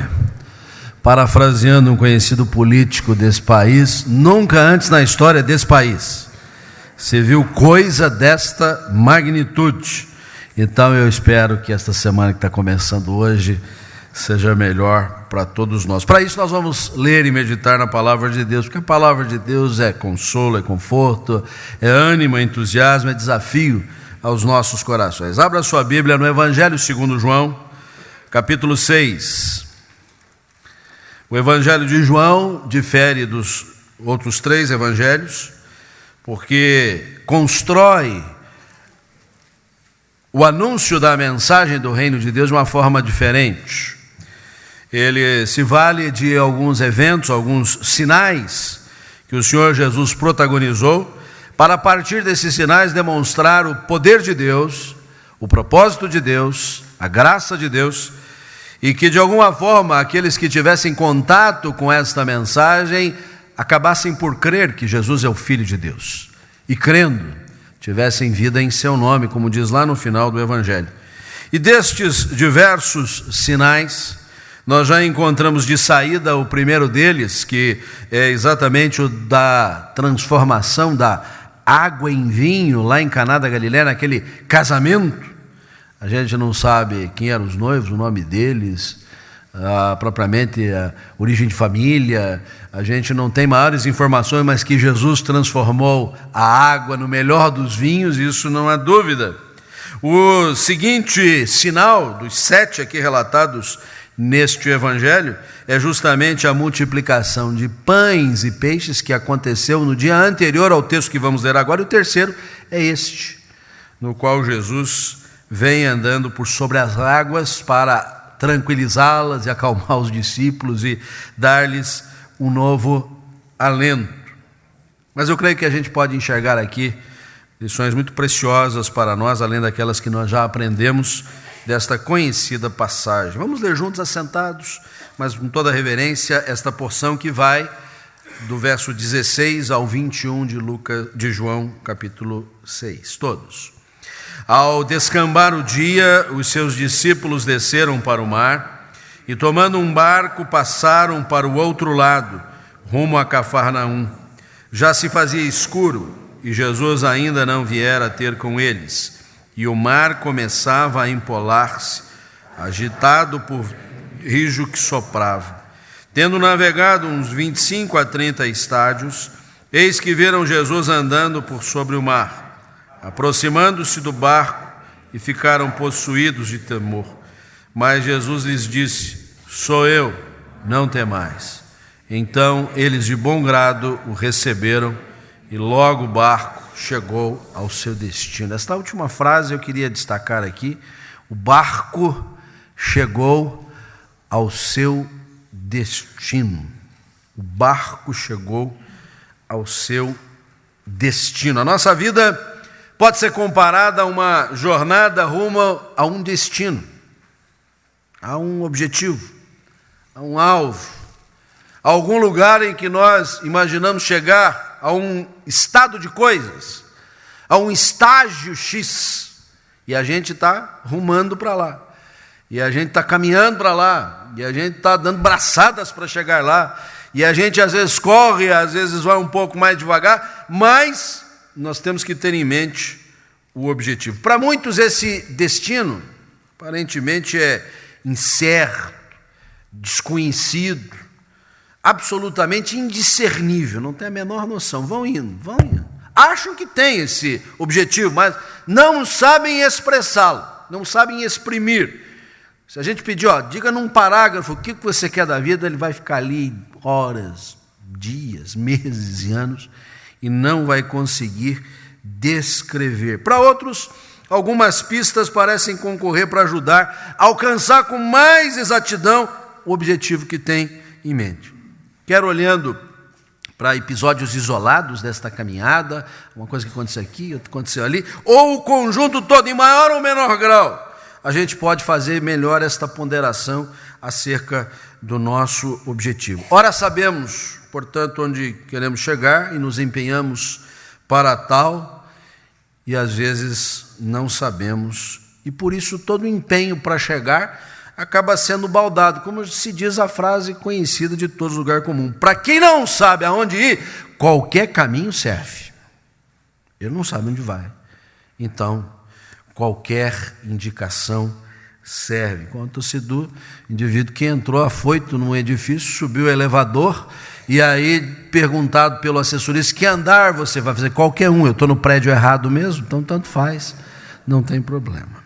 Parafraseando um conhecido político desse país, nunca antes na história desse país se viu coisa desta magnitude. Então eu espero que esta semana que está começando hoje seja melhor para todos nós. Para isso nós vamos ler e meditar na palavra de Deus, porque a palavra de Deus é consolo, é conforto, é ânimo, é entusiasmo, é desafio aos nossos corações. Abra sua Bíblia no Evangelho segundo João, capítulo 6. O Evangelho de João difere dos outros 3 evangelhos, porque constrói o anúncio da mensagem do reino de Deus de uma forma diferente. Ele se vale de alguns eventos, alguns sinais que o Senhor Jesus protagonizou, para a partir desses sinais demonstrar o poder de Deus, o propósito de Deus, a graça de Deus, e que de alguma forma aqueles que tivessem contato com esta mensagem acabassem por crer que Jesus é o Filho de Deus, e crendo, tivessem vida em seu nome, como diz lá no final do Evangelho. E destes diversos sinais, nós já encontramos de saída o primeiro deles, que é exatamente o da transformação da água em vinho, lá em Caná da Galileia, naquele casamento. A gente não sabe quem eram os noivos, o nome deles, propriamente a origem de família, a gente não tem maiores informações, mas que Jesus transformou a água no melhor dos vinhos, isso não há dúvida. O seguinte sinal dos 7 aqui relatados neste evangelho é justamente a multiplicação de pães e peixes que aconteceu no dia anterior ao texto que vamos ler agora. E o terceiro é este, no qual Jesus vem andando por sobre as águas para tranquilizá-las e acalmar os discípulos e dar-lhes um novo alento. Mas eu creio que a gente pode enxergar aqui lições muito preciosas para nós, além daquelas que nós já aprendemos desta conhecida passagem. Vamos ler juntos, assentados, mas com toda reverência, esta porção que vai do verso 16 ao 21 de João, capítulo 6. Todos. Ao descambar o dia, os seus discípulos desceram para o mar e, tomando um barco, passaram para o outro lado, rumo a Cafarnaum. Já se fazia escuro e Jesus ainda não viera ter com eles, e o mar começava a empolar-se, agitado por rijo que soprava. Tendo navegado uns 25 a 30 estádios, eis que viram Jesus andando por sobre o mar, aproximando-se do barco, e ficaram possuídos de temor. Mas Jesus lhes disse: sou eu, não temais. Então eles de bom grado o receberam, e logo o barco chegou ao seu destino. Esta última frase eu queria destacar aqui: o barco chegou ao seu destino. O barco chegou ao seu destino. A nossa vida pode ser comparada a uma jornada rumo a um destino, a um objetivo, a um alvo, algum lugar em que nós imaginamos chegar a um estado de coisas, a um estágio X, e a gente está rumando para lá, e a gente está caminhando para lá, e a gente está dando braçadas para chegar lá, e a gente às vezes corre, às vezes vai um pouco mais devagar, mas nós temos que ter em mente o objetivo. Para muitos esse destino aparentemente é incerto, desconhecido, absolutamente indiscernível, não tem a menor noção, vão indo, acham que tem esse objetivo, mas não sabem expressá-lo, não sabem exprimir. Se a gente pedir, diga num parágrafo o que você quer da vida, ele vai ficar ali horas, dias, meses e anos e não vai conseguir descrever. Para outros, algumas pistas parecem concorrer para ajudar a alcançar com mais exatidão o objetivo que tem em mente. Quero, olhando para episódios isolados desta caminhada, uma coisa que aconteceu aqui, outra aconteceu ali, ou o conjunto todo, em maior ou menor grau, a gente pode fazer melhor esta ponderação acerca do nosso objetivo. Ora, sabemos, portanto, onde queremos chegar e nos empenhamos para tal, e às vezes não sabemos, e por isso todo o empenho para chegar acaba sendo baldado, como se diz a frase conhecida de todos, lugar comum. Para quem não sabe aonde ir, qualquer caminho serve. Ele não sabe onde vai. Então, qualquer indicação serve. Conta-se do indivíduo que entrou afoito num edifício, subiu o elevador, e aí, perguntado pelo assessorista, que andar você vai fazer? Qualquer um, eu estou no prédio errado mesmo, então tanto faz, não tem problema.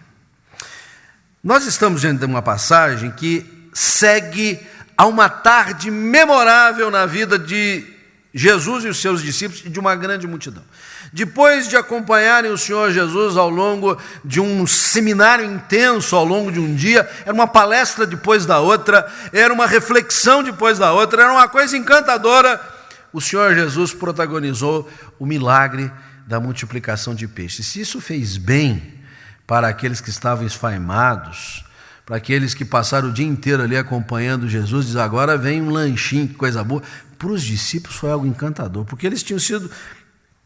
Nós estamos diante de uma passagem que segue a uma tarde memorável na vida de Jesus e os seus discípulos e de uma grande multidão. Depois de acompanharem o Senhor Jesus ao longo de um seminário intenso, ao longo de um dia, era uma palestra depois da outra, era uma reflexão depois da outra, era uma coisa encantadora, o Senhor Jesus protagonizou o milagre da multiplicação de peixes. Se isso fez bem para aqueles que estavam esfaimados, para aqueles que passaram o dia inteiro ali acompanhando Jesus, diz, agora vem um lanchinho, que coisa boa. Para os discípulos foi algo encantador, porque eles tinham sido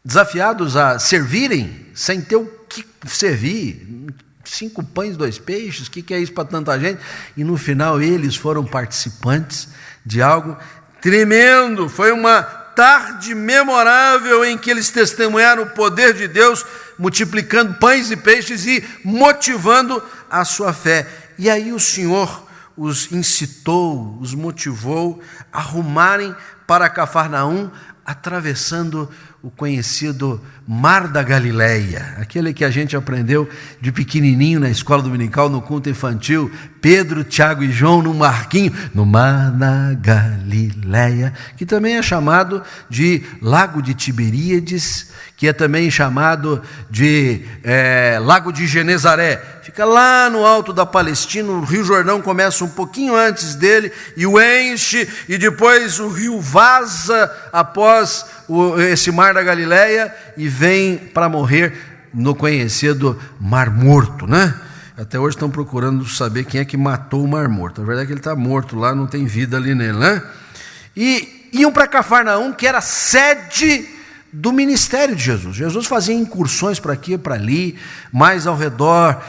desafiados a servirem sem ter o que servir. 5 pães, 2 peixes, o que é isso para tanta gente? E no final eles foram participantes de algo tremendo. Foi uma tarde memorável em que eles testemunharam o poder de Deus, multiplicando pães e peixes e motivando a sua fé. E aí o Senhor os incitou, os motivou a rumarem para Cafarnaum, atravessando o conhecido Mar da Galileia, aquele que a gente aprendeu de pequenininho na escola dominical, no culto infantil, Pedro, Tiago e João no marquinho, no Mar da Galileia, que também é chamado de Lago de Tiberíades, que é também chamado de Lago de Genezaré. Fica lá no alto da Palestina, o Rio Jordão começa um pouquinho antes dele e o enche, e depois o rio vaza após esse Mar da Galileia e vem para morrer no conhecido Mar Morto, né? Até hoje estão procurando saber quem é que matou o Mar Morto. Na verdade é que ele está morto lá, não tem vida ali nele, né? E iam para Cafarnaum, que era sede do ministério de Jesus. Jesus fazia incursões para aqui e para ali, mais ao redor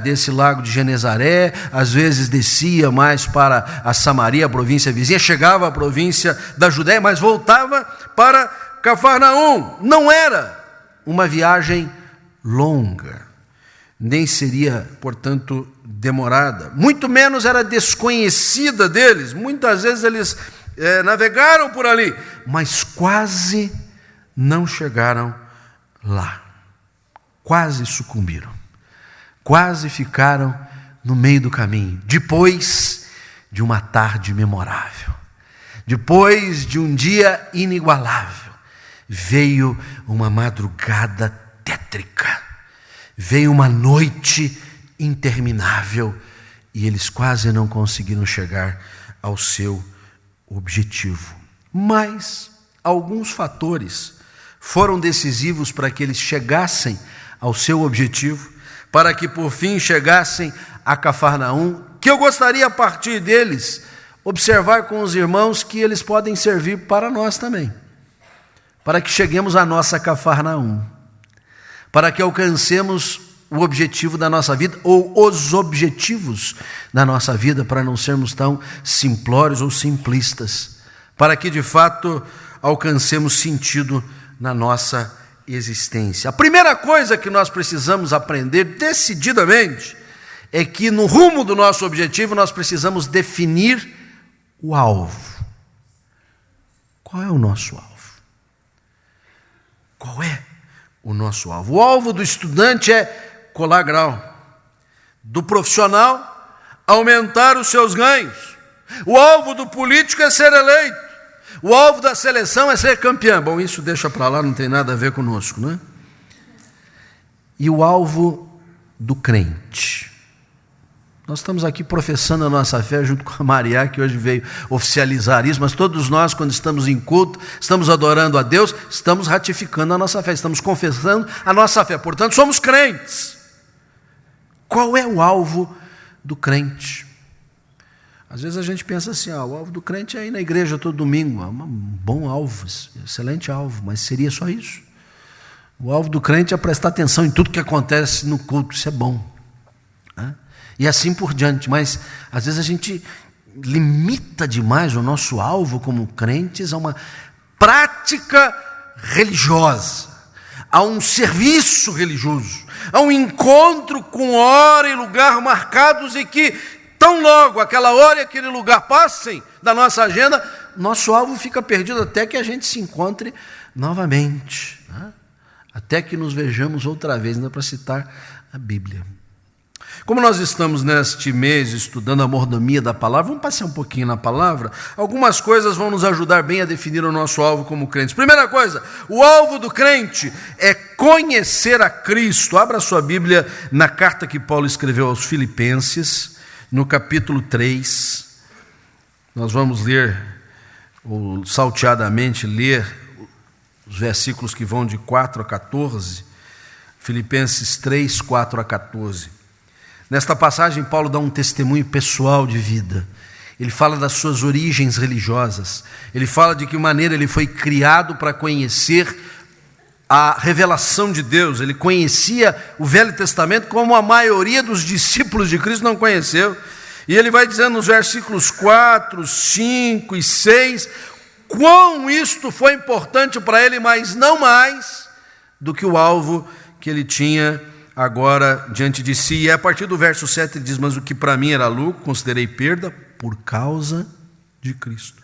desse lago de Genezaré, às vezes descia mais para a Samaria, a província vizinha, chegava à província da Judéia, mas voltava para Cafarnaum. Não era uma viagem longa, nem seria, portanto, demorada, muito menos era desconhecida deles. Muitas vezes eles navegaram por ali, mas quase não chegaram lá, quase sucumbiram, quase ficaram no meio do caminho, depois de uma tarde memorável, depois de um dia inigualável, veio uma madrugada tétrica, veio uma noite interminável e eles quase não conseguiram chegar ao seu objetivo. Mas alguns fatores foram decisivos para que eles chegassem ao seu objetivo, para que por fim chegassem a Cafarnaum, que eu gostaria a partir deles observar com os irmãos que eles podem servir para nós também, para que cheguemos à nossa Cafarnaum, para que alcancemos o objetivo da nossa vida, ou os objetivos da nossa vida, para não sermos tão simplórios ou simplistas, para que de fato alcancemos sentido na nossa existência. A primeira coisa que nós precisamos aprender decididamente é que no rumo do nosso objetivo nós precisamos definir o alvo. Qual é o nosso alvo? Qual é o nosso alvo? O alvo do estudante é colar grau, do profissional aumentar os seus ganhos, o alvo do político é ser eleito, o alvo da seleção é ser campeão. Bom, isso deixa para lá, não tem nada a ver conosco, não é? E o alvo do crente. Nós estamos aqui professando a nossa fé junto com a Maria, que hoje veio oficializar isso, mas todos nós, quando estamos em culto, estamos adorando a Deus, estamos ratificando a nossa fé, estamos confessando a nossa fé, portanto somos crentes. Qual é o alvo do crente? Às vezes a gente pensa assim, o alvo do crente é ir na igreja todo domingo, é um bom alvo, excelente alvo, mas seria só isso? O alvo do crente é prestar atenção em tudo que acontece no culto, isso é bom, né? E assim por diante, mas às vezes a gente limita demais o nosso alvo como crentes a uma prática religiosa, a um serviço religioso, a um encontro com hora e lugar marcados e que tão logo aquela hora e aquele lugar passem da nossa agenda, nosso alvo fica perdido até que a gente se encontre novamente, né? Até que nos vejamos outra vez, ainda para citar a Bíblia. Como nós estamos neste mês estudando a mordomia da palavra, vamos passar um pouquinho na palavra. Algumas coisas vão nos ajudar bem a definir o nosso alvo como crentes. Primeira coisa, o alvo do crente é conhecer a Cristo. Abra sua Bíblia na carta que Paulo escreveu aos Filipenses, no capítulo 3. Nós vamos ler, ou salteadamente ler, os versículos que vão de 4 a 14. Filipenses 3, 4 a 14. Nesta passagem, Paulo dá um testemunho pessoal de vida. Ele fala das suas origens religiosas. Ele fala de que maneira ele foi criado para conhecer a revelação de Deus. Ele conhecia o Velho Testamento como a maioria dos discípulos de Cristo não conheceu. E ele vai dizendo nos versículos 4, 5 e 6, quão isto foi importante para ele, mas não mais do que o alvo que ele tinha agora diante de si. E a partir do verso 7 ele diz, mas o que para mim era lucro, considerei perda por causa de Cristo.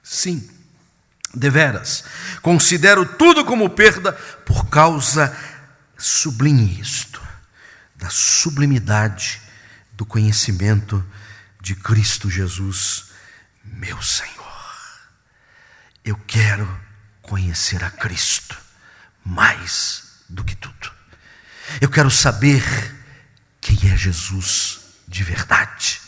Sim, deveras, considero tudo como perda por causa, sublinhe isto, da sublimidade do conhecimento de Cristo Jesus, meu Senhor. Eu quero conhecer a Cristo mais do que tudo. Eu quero saber quem é Jesus de verdade.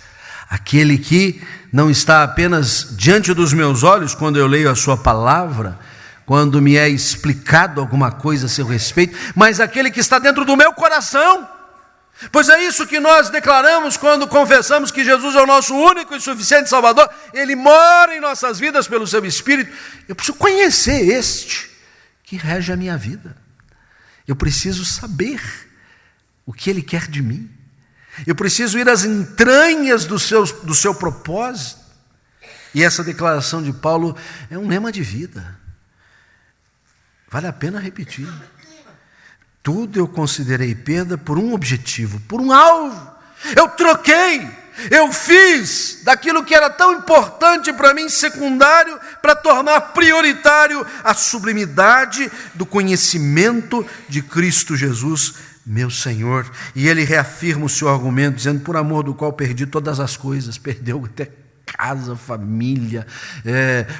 Aquele que não está apenas diante dos meus olhos quando eu leio a sua palavra, quando me é explicado alguma coisa a seu respeito, mas aquele que está dentro do meu coração. Pois é isso que nós declaramos quando confessamos que Jesus é o nosso único e suficiente Salvador. Ele mora em nossas vidas pelo seu Espírito. Eu preciso conhecer este que rege a minha vida. Eu preciso saber o que Ele quer de mim. Eu preciso ir às entranhas do seu propósito. E essa declaração de Paulo é um lema de vida. Vale a pena repetir. Tudo eu considerei perda por um objetivo, por um alvo. Eu troquei, eu fiz daquilo que era tão importante para mim, secundário, para tornar prioritário a sublimidade do conhecimento de Cristo Jesus, meu Senhor. E ele reafirma o seu argumento, dizendo, por amor do qual perdi todas as coisas, perdeu até casa, família,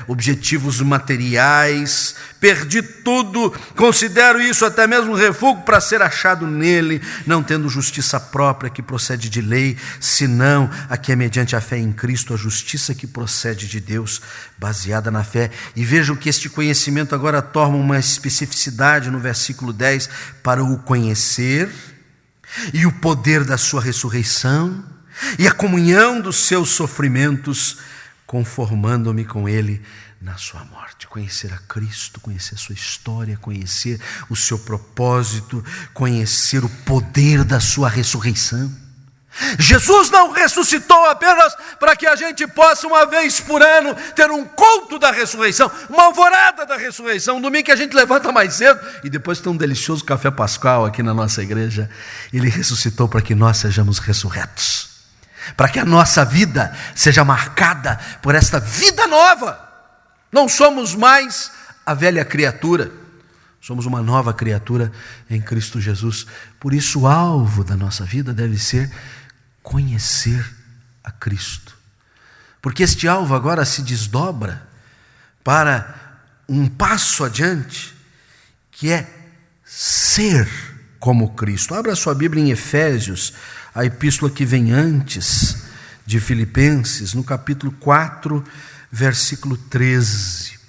objetivos materiais, perdi tudo, considero isso até mesmo um refúgio para ser achado nele, não tendo justiça própria que procede de lei, senão a que é mediante a fé em Cristo, a justiça que procede de Deus, baseada na fé. E vejam que este conhecimento agora toma uma especificidade no versículo 10, para o conhecer e o poder da sua ressurreição, e a comunhão dos seus sofrimentos, conformando-me com Ele na sua morte. Conhecer a Cristo, conhecer a sua história, conhecer o seu propósito, conhecer o poder da sua ressurreição. Jesus não ressuscitou apenas para que a gente possa uma vez por ano ter um culto da ressurreição, uma alvorada da ressurreição, um domingo que a gente levanta mais cedo e depois tem um delicioso café pascal aqui na nossa igreja. Ele ressuscitou para que nós sejamos ressurretos, para que a nossa vida seja marcada por esta vida nova. Não somos mais a velha criatura, somos uma nova criatura em Cristo Jesus. Por isso o alvo da nossa vida deve ser conhecer a Cristo, porque este alvo agora se desdobra para um passo adiante, que é ser como Cristo. Abra sua Bíblia em Efésios, a epístola que vem antes de Filipenses, no capítulo 4, versículo 13.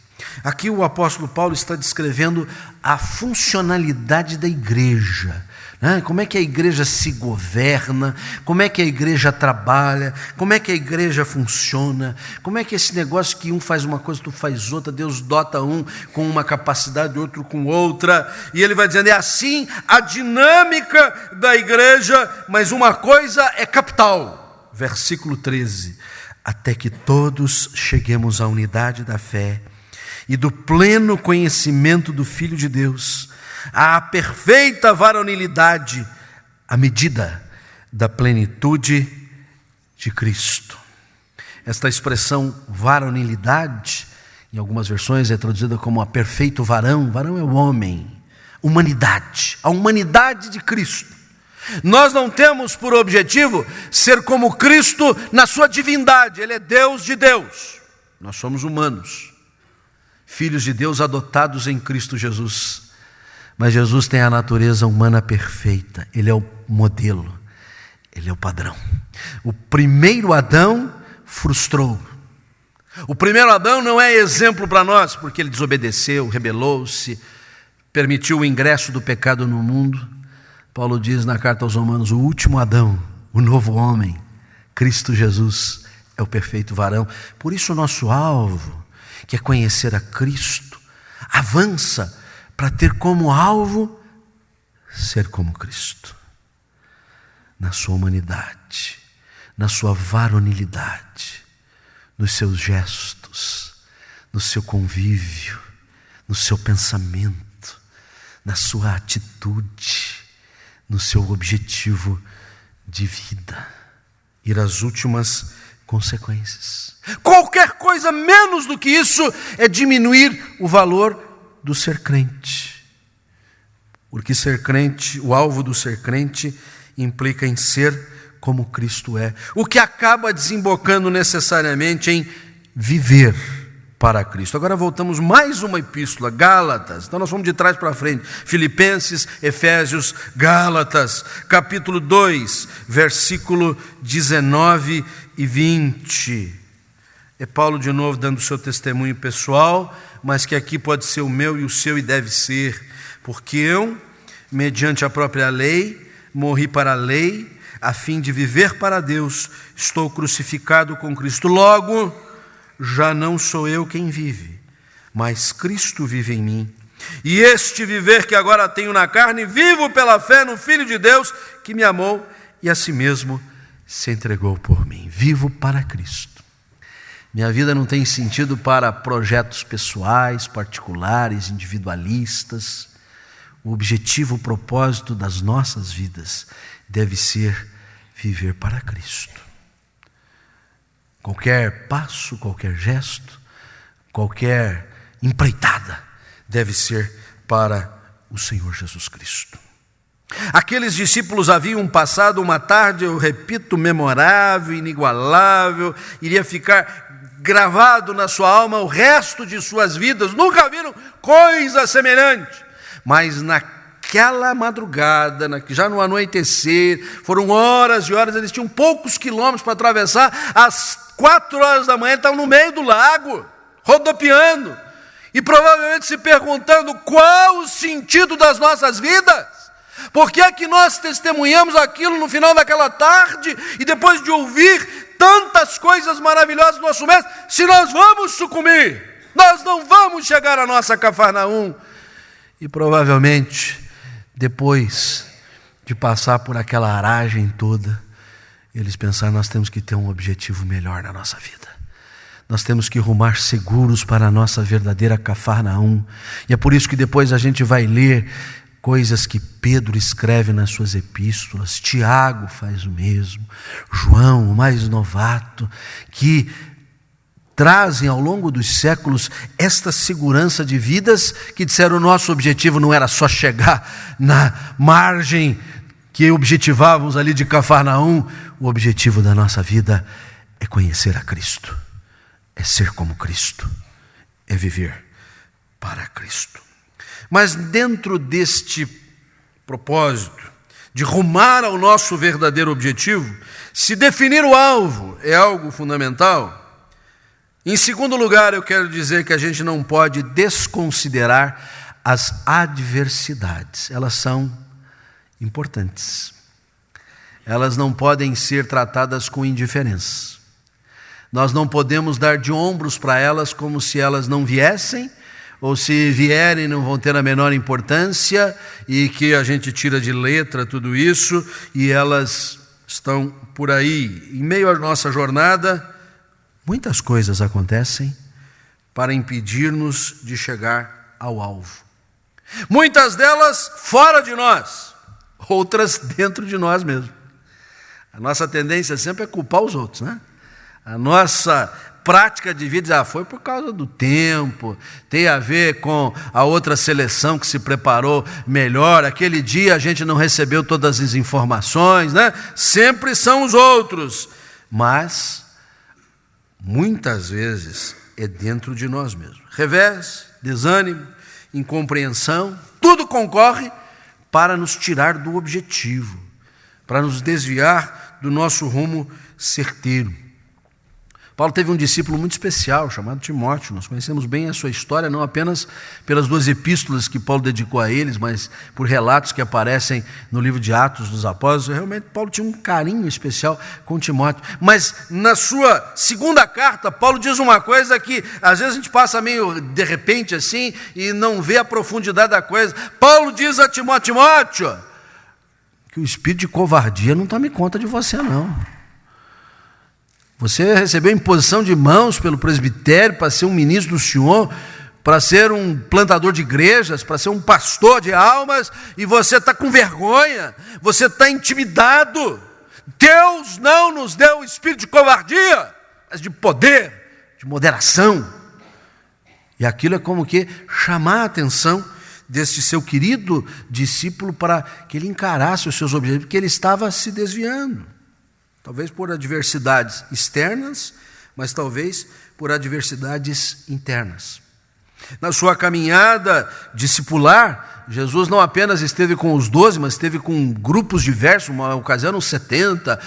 Aqui o apóstolo Paulo está descrevendo a funcionalidade da igreja. Como é que a igreja se governa, como é que a igreja trabalha, como é que a igreja funciona, como é que esse negócio que um faz uma coisa, tu faz outra, Deus dota um com uma capacidade, outro com outra, e ele vai dizendo, é assim a dinâmica da igreja, mas uma coisa é capital. Versículo 13, até que todos cheguemos à unidade da fé e do pleno conhecimento do Filho de Deus, à perfeita varonilidade, à medida da plenitude de Cristo. Esta expressão varonilidade, em algumas versões é traduzida como a perfeito varão. Varão é o homem, humanidade, a humanidade de Cristo. Nós não temos por objetivo ser como Cristo na sua divindade. Ele é Deus de Deus, nós somos humanos, filhos de Deus adotados em Cristo Jesus. Mas Jesus tem a natureza humana perfeita. Ele é o modelo, ele é o padrão. O primeiro Adão frustrou. O primeiro Adão não é exemplo para nós, porque ele desobedeceu, rebelou-se, permitiu o ingresso do pecado no mundo. Paulo diz na carta aos Romanos, o último Adão, o novo homem, Cristo Jesus, é o perfeito varão. Por isso o nosso alvo, que é conhecer a Cristo, avança para ter como alvo ser como Cristo, na sua humanidade, na sua varonilidade, nos seus gestos, no seu convívio, no seu pensamento, na sua atitude, no seu objetivo de vida, ir às últimas consequências. Qualquer coisa menos do que isso é diminuir o valor do ser crente, porque ser crente, o alvo do ser crente implica em ser como Cristo é, o que acaba desembocando necessariamente em viver para Cristo. Agora voltamos mais uma epístola, Gálatas. Então nós vamos de trás para frente, Filipenses, Efésios, Gálatas, capítulo 2, versículo 19 e 20. É Paulo de novo dando o seu testemunho pessoal, mas que aqui pode ser o meu e o seu, e deve ser, porque eu, mediante a própria lei, morri para a lei, a fim de viver para Deus. Estou crucificado com Cristo. Logo, já não sou eu quem vive, mas Cristo vive em mim. E este viver que agora tenho na carne, vivo pela fé no Filho de Deus, que me amou e a si mesmo se entregou por mim. Vivo para Cristo. Minha vida não tem sentido para projetos pessoais, particulares, individualistas. O objetivo, o propósito das nossas vidas deve ser viver para Cristo. Qualquer passo, qualquer gesto, qualquer empreitada deve ser para o Senhor Jesus Cristo. Aqueles discípulos haviam passado uma tarde, eu repito, memorável, inigualável, iria ficar gravado na sua alma o resto de suas vidas. Nunca viram coisa semelhante, mas naquela madrugada, já no anoitecer, foram horas e horas, eles tinham poucos quilômetros para atravessar. Às 4 horas da manhã estavam no meio do lago, rodopiando, e provavelmente se perguntando qual o sentido das nossas vidas. Por que é que nós testemunhamos aquilo no final daquela tarde, e depois de ouvir tantas coisas maravilhosas do nosso mestre, se nós vamos sucumbir, nós não vamos chegar à nossa Cafarnaum. E provavelmente, depois de passar por aquela aragem toda, eles pensaram: nós temos que ter um objetivo melhor na nossa vida. Nós temos que rumar seguros para a nossa verdadeira Cafarnaum. E é por isso que depois a gente vai ler coisas que Pedro escreve nas suas epístolas, Tiago faz o mesmo, João, o mais novato, que trazem ao longo dos séculos esta segurança de vidas que disseram: o nosso objetivo não era só chegar na margem que objetivávamos ali de Cafarnaum, o objetivo da nossa vida é conhecer a Cristo, é ser como Cristo, é viver para Cristo. Mas dentro deste propósito de rumar ao nosso verdadeiro objetivo, se definir o alvo é algo fundamental. Em segundo lugar, eu quero dizer que a gente não pode desconsiderar as adversidades. Elas são importantes. Elas não podem ser tratadas com indiferença. Nós não podemos dar de ombros para elas como se elas não viessem, ou se vierem não vão ter a menor importância e que a gente tira de letra tudo isso e elas estão por aí. Em meio à nossa jornada, muitas coisas acontecem para impedir-nos de chegar ao alvo. Muitas delas fora de nós, outras dentro de nós mesmos. A nossa tendência sempre é culpar os outros, né? A nossa prática de vida foi por causa do tempo, tem a ver com a outra seleção que se preparou melhor, aquele dia a gente não recebeu todas as informações, né? Sempre são os outros, mas muitas vezes é dentro de nós mesmos. Revés, desânimo, incompreensão, tudo concorre para nos tirar do objetivo, para nos desviar do nosso rumo certeiro. Paulo teve um discípulo muito especial chamado Timóteo. Nós conhecemos bem a sua história, não apenas pelas 2 epístolas que Paulo dedicou a eles, mas por relatos que aparecem no livro de Atos dos Apóstolos. Realmente Paulo tinha um carinho especial com Timóteo. Mas na sua segunda carta, Paulo diz uma coisa que às vezes a gente passa meio de repente assim e não vê a profundidade da coisa. Paulo diz a Timóteo: Timóteo, que o espírito de covardia não tome conta de você não. Você recebeu imposição de mãos pelo presbitério para ser um ministro do Senhor, para ser um plantador de igrejas, para ser um pastor de almas, e você está com vergonha, você está intimidado. Deus não nos deu o espírito de covardia, mas de poder, de moderação. E aquilo é como que chamar a atenção deste seu querido discípulo para que ele encarasse os seus objetivos, porque ele estava se desviando. Talvez por adversidades externas, mas talvez por adversidades internas. Na sua caminhada discipular, Jesus não apenas esteve com os 12, mas esteve com grupos diversos, uma ocasião uns 70.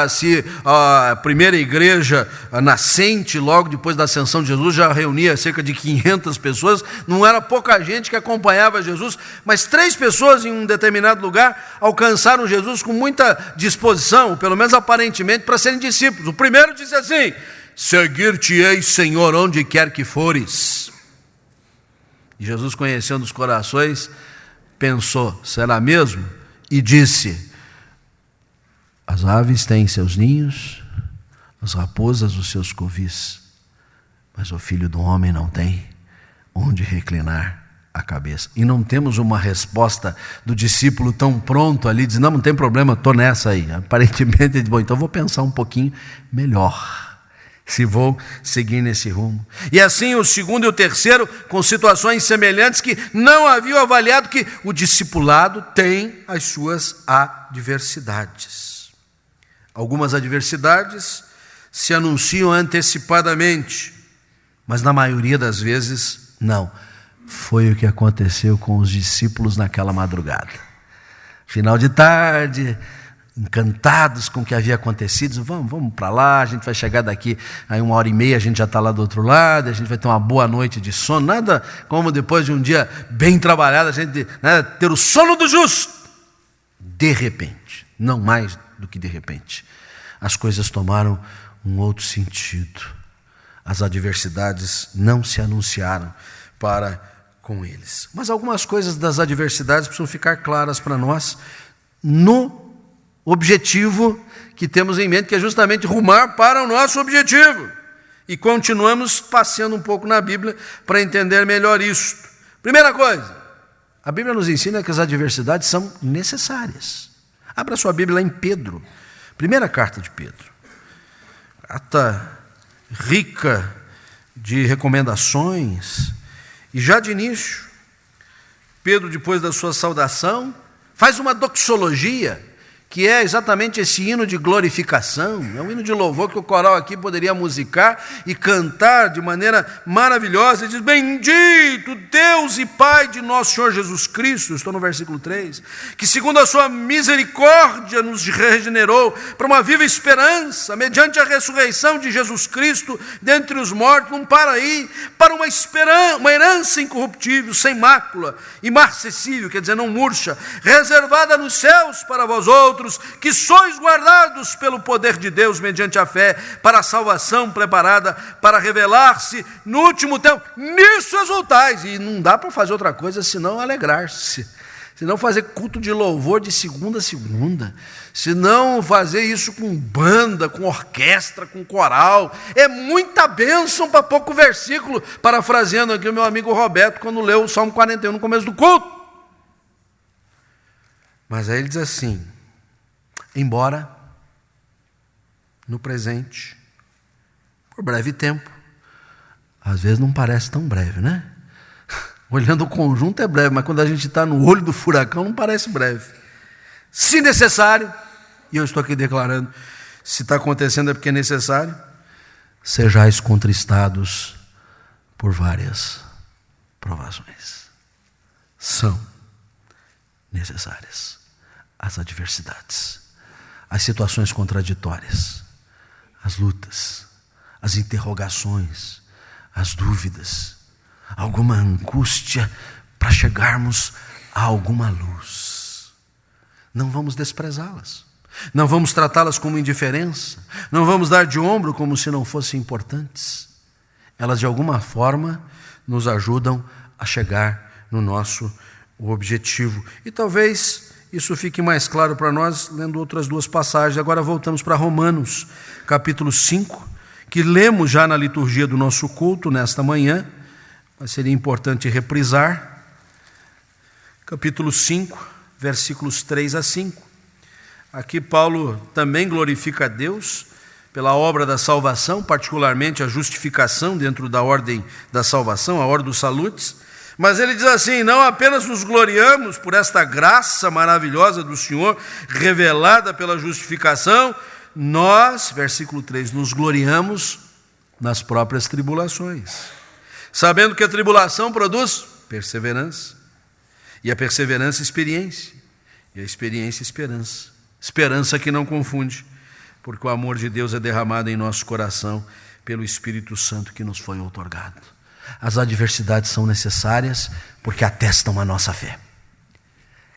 Se a primeira igreja nascente, logo depois da ascensão de Jesus, já reunia cerca de 500 pessoas, não era pouca gente que acompanhava Jesus, mas 3 pessoas em um determinado lugar alcançaram Jesus com muita disposição, pelo menos aparentemente, para serem discípulos. O primeiro disse assim: seguir-te-ei, Senhor, onde quer que fores. E Jesus, conhecendo os corações, pensou: será mesmo? E disse: as aves têm seus ninhos, as raposas os seus covis, mas o Filho do Homem não tem onde reclinar a cabeça. E não temos uma resposta do discípulo tão pronto ali, diz: não tem problema, estou nessa aí. Aparentemente ele diz: bom, então vou pensar um pouquinho melhor se vou seguir nesse rumo. E assim o segundo e o terceiro, com situações semelhantes, que não haviam avaliado que o discipulado tem as suas adversidades. Algumas adversidades se anunciam antecipadamente, mas na maioria das vezes não. Foi o que aconteceu com os discípulos naquela madrugada. Final de tarde, encantados com o que havia acontecido, vamos para lá, a gente vai chegar daqui a 1h30, a gente já está lá do outro lado, a gente vai ter uma boa noite de sono, nada como depois de um dia bem trabalhado, a gente ter o sono do justo. De repente, não mais do que de repente, as coisas tomaram um outro sentido. As adversidades não se anunciaram para com eles. Mas algumas coisas das adversidades precisam ficar claras para nós no objetivo que temos em mente, que é justamente rumar para o nosso objetivo. E continuamos passeando um pouco na Bíblia para entender melhor isso. Primeira coisa, a Bíblia nos ensina que as adversidades são necessárias. Abra sua Bíblia lá em Pedro, primeira carta de Pedro. Carta rica de recomendações. E já de início, Pedro, depois da sua saudação, faz uma doxologia, que é exatamente esse hino de glorificação, é um hino de louvor que o coral aqui poderia musicar e cantar de maneira maravilhosa. Ele diz: bendito Deus e Pai de nosso Senhor Jesus Cristo, estou no versículo 3, que segundo a sua misericórdia nos regenerou para uma viva esperança, mediante a ressurreição de Jesus Cristo dentre os mortos, não para aí, para uma herança incorruptível, sem mácula, imarcessível, quer dizer, não murcha, reservada nos céus para vós outros, que sois guardados pelo poder de Deus mediante a fé, para a salvação preparada para revelar-se no último tempo. Nisso exultais. E não dá para fazer outra coisa senão alegrar-se, senão fazer culto de louvor de segunda a segunda, senão fazer isso com banda, com orquestra, com coral. É muita bênção para pouco versículo, parafraseando aqui o meu amigo Roberto quando leu o Salmo 41 no começo do culto. Mas aí ele diz assim: embora no presente, por breve tempo, às vezes não parece tão breve, né? Olhando o conjunto é breve, mas quando a gente está no olho do furacão não parece breve. Se necessário, e eu estou aqui declarando, se está acontecendo é porque é necessário, sejais contristados por várias provações. São necessárias as adversidades, as situações contraditórias, as lutas, as interrogações, as dúvidas, alguma angústia para chegarmos a alguma luz. Não vamos desprezá-las, não vamos tratá-las como indiferença, não vamos dar de ombro como se não fossem importantes. Elas de alguma forma nos ajudam a chegar no nosso objetivo. E talvez isso fique mais claro para nós lendo outras duas passagens. Agora voltamos para Romanos, capítulo 5, que lemos já na liturgia do nosso culto nesta manhã, mas seria importante reprisar. Capítulo 5, versículos 3 a 5. Aqui Paulo também glorifica a Deus pela obra da salvação, particularmente a justificação dentro da ordem da salvação, a ordem dos salutis. Mas ele diz assim: não apenas nos gloriamos por esta graça maravilhosa do Senhor, revelada pela justificação, nós, versículo 3, nos gloriamos nas próprias tribulações, sabendo que a tribulação produz perseverança, e a perseverança experiência, e a experiência esperança. Esperança que não confunde, porque o amor de Deus é derramado em nosso coração pelo Espírito Santo que nos foi outorgado. As adversidades são necessárias porque atestam a nossa fé,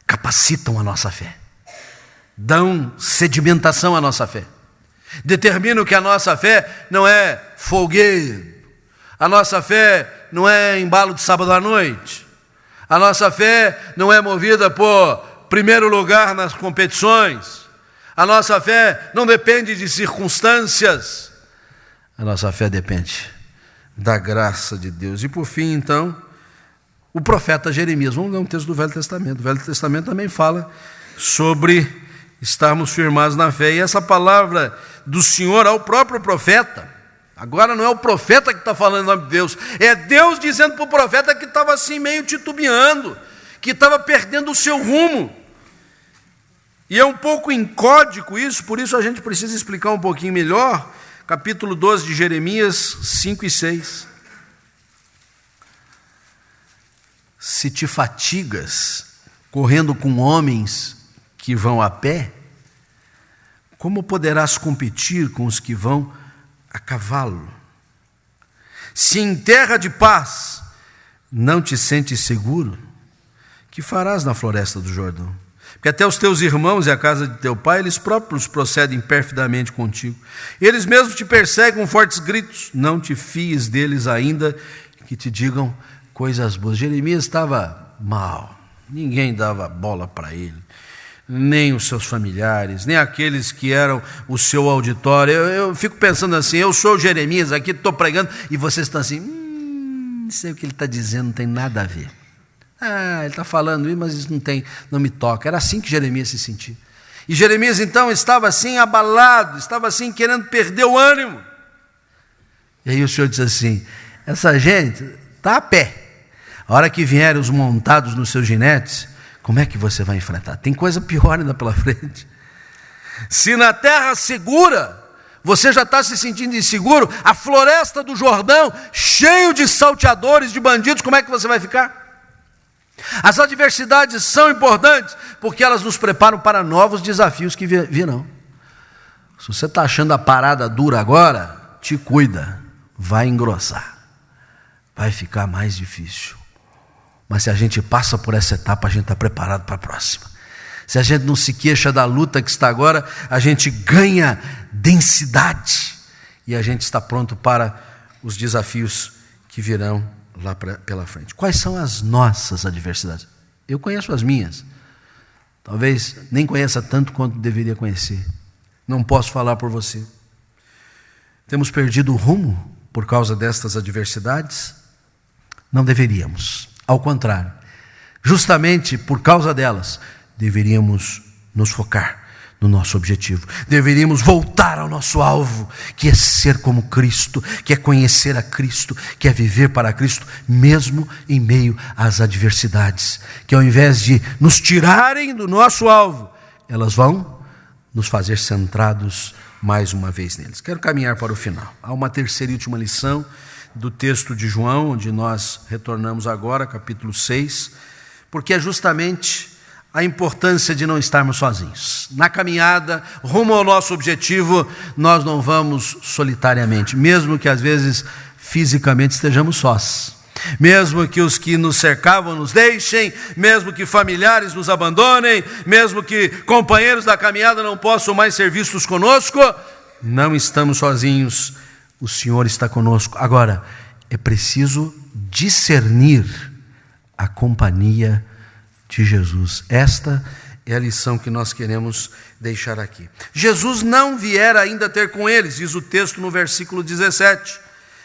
capacitam a nossa fé, dão sedimentação à nossa fé, determinam que a nossa fé não é folguedo, a nossa fé não é embalo de sábado à noite, a nossa fé não é movida por primeiro lugar nas competições, a nossa fé não depende de circunstâncias, a nossa fé depende da graça de Deus. E por fim, então, o profeta Jeremias. Vamos ler um texto do Velho Testamento. O Velho Testamento também fala sobre estarmos firmados na fé. E essa palavra do Senhor ao próprio profeta, agora não é o profeta que está falando em nome de Deus, é Deus dizendo para o profeta que estava assim meio titubeando, que estava perdendo o seu rumo. E é um pouco incódico isso, por isso a gente precisa explicar um pouquinho melhor. Capítulo 12 de Jeremias, 5 e 6. Se te fatigas correndo com homens que vão a pé, como poderás competir com os que vão a cavalo? Se em terra de paz não te sentes seguro, que farás na floresta do Jordão? Porque até os teus irmãos e a casa de teu pai, eles próprios procedem perfidamente contigo. Eles mesmos te perseguem com fortes gritos. Não te fies deles ainda, que te digam coisas boas. Jeremias estava mal. Ninguém dava bola para ele. Nem os seus familiares, nem aqueles que eram o seu auditório. Eu fico pensando assim, eu sou o Jeremias aqui, estou pregando, e vocês estão assim, não sei o que ele está dizendo, não tem nada a ver. Ele está falando isso, mas isso não me toca. Era assim que Jeremias se sentia. E Jeremias então estava assim abalado, estava assim querendo perder o ânimo. E aí o Senhor diz assim, essa gente está a pé. A hora que vierem os montados nos seus jinetes, como é que você vai enfrentar? Tem coisa pior ainda pela frente. Se na terra segura, você já está se sentindo inseguro, a floresta do Jordão, cheio de salteadores, de bandidos, como é que você vai ficar? As adversidades são importantes, porque elas nos preparam para novos desafios que virão. Se você está achando a parada dura agora, te cuida, vai engrossar, vai ficar mais difícil. Mas se a gente passa por essa etapa, a gente está preparado para a próxima. Se a gente não se queixa da luta que está agora, a gente ganha densidade e a gente está pronto para os desafios que virão lá pela frente. Quais são as nossas adversidades? Eu conheço as minhas. Talvez nem conheça tanto quanto deveria conhecer. Não posso falar por você. Temos perdido o rumo por causa destas adversidades? Não deveríamos. Ao contrário, justamente por causa delas, deveríamos nos focar no nosso objetivo. Deveríamos voltar ao nosso alvo, que é ser como Cristo, que é conhecer a Cristo, que é viver para Cristo, mesmo em meio às adversidades, que ao invés de nos tirarem do nosso alvo, elas vão nos fazer centrados mais uma vez neles. Quero caminhar para o final. Há uma terceira e última lição do texto de João, onde nós retornamos agora, capítulo 6, porque é justamente a importância de não estarmos sozinhos. Na caminhada, rumo ao nosso objetivo, nós não vamos solitariamente, mesmo que às vezes fisicamente estejamos sós. Mesmo que os que nos cercavam nos deixem, mesmo que familiares nos abandonem, mesmo que companheiros da caminhada não possam mais ser vistos conosco, não estamos sozinhos, o Senhor está conosco. Agora, é preciso discernir a companhia de Jesus. Esta é a lição que nós queremos deixar aqui. Jesus não viera ainda ter com eles, diz o texto no versículo 17.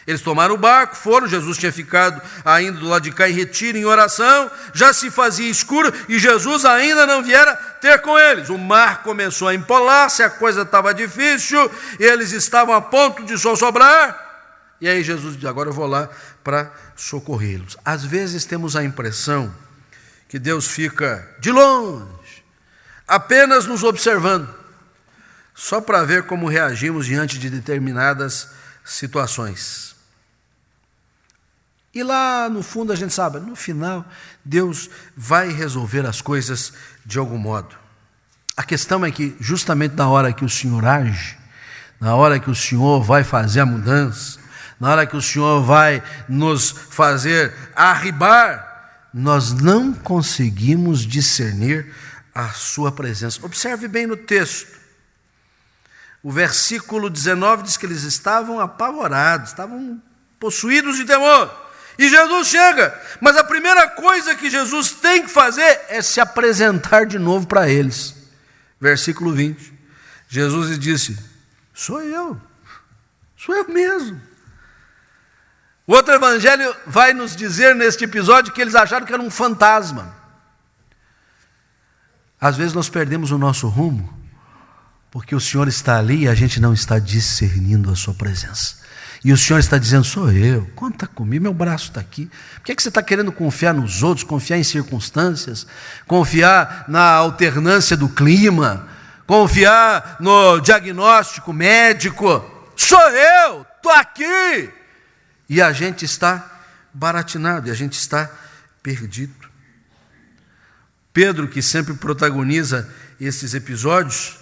Eles tomaram o barco, foram, Jesus tinha ficado ainda do lado de cá em retiro, em oração, já se fazia escuro e Jesus ainda não viera ter com eles. O mar começou a empolar-se, a coisa estava difícil, eles estavam a ponto de zozobrar, e aí Jesus diz, agora eu vou lá para socorrê-los. Às vezes temos a impressão que Deus fica de longe, apenas nos observando, só para ver como reagimos diante de determinadas situações. E lá no fundo a gente sabe, no final Deus vai resolver as coisas de algum modo. A questão é que justamente na hora que o Senhor age, na hora que o Senhor vai fazer a mudança, na hora que o Senhor vai nos fazer arribar, nós não conseguimos discernir a sua presença. Observe bem no texto. O versículo 19 diz que eles estavam apavorados, estavam possuídos de temor. E Jesus chega, mas a primeira coisa que Jesus tem que fazer é se apresentar de novo para eles. Versículo 20. Jesus lhes disse, sou eu mesmo. O outro evangelho vai nos dizer neste episódio que eles acharam que era um fantasma. Às vezes nós perdemos o nosso rumo, porque o Senhor está ali e a gente não está discernindo a sua presença. E o Senhor está dizendo, sou eu, conta comigo, meu braço está aqui. Por que você está querendo confiar nos outros, confiar em circunstâncias, confiar na alternância do clima, confiar no diagnóstico médico? Sou eu, estou aqui. E a gente está baratinado, e a gente está perdido. Pedro, que sempre protagoniza esses episódios,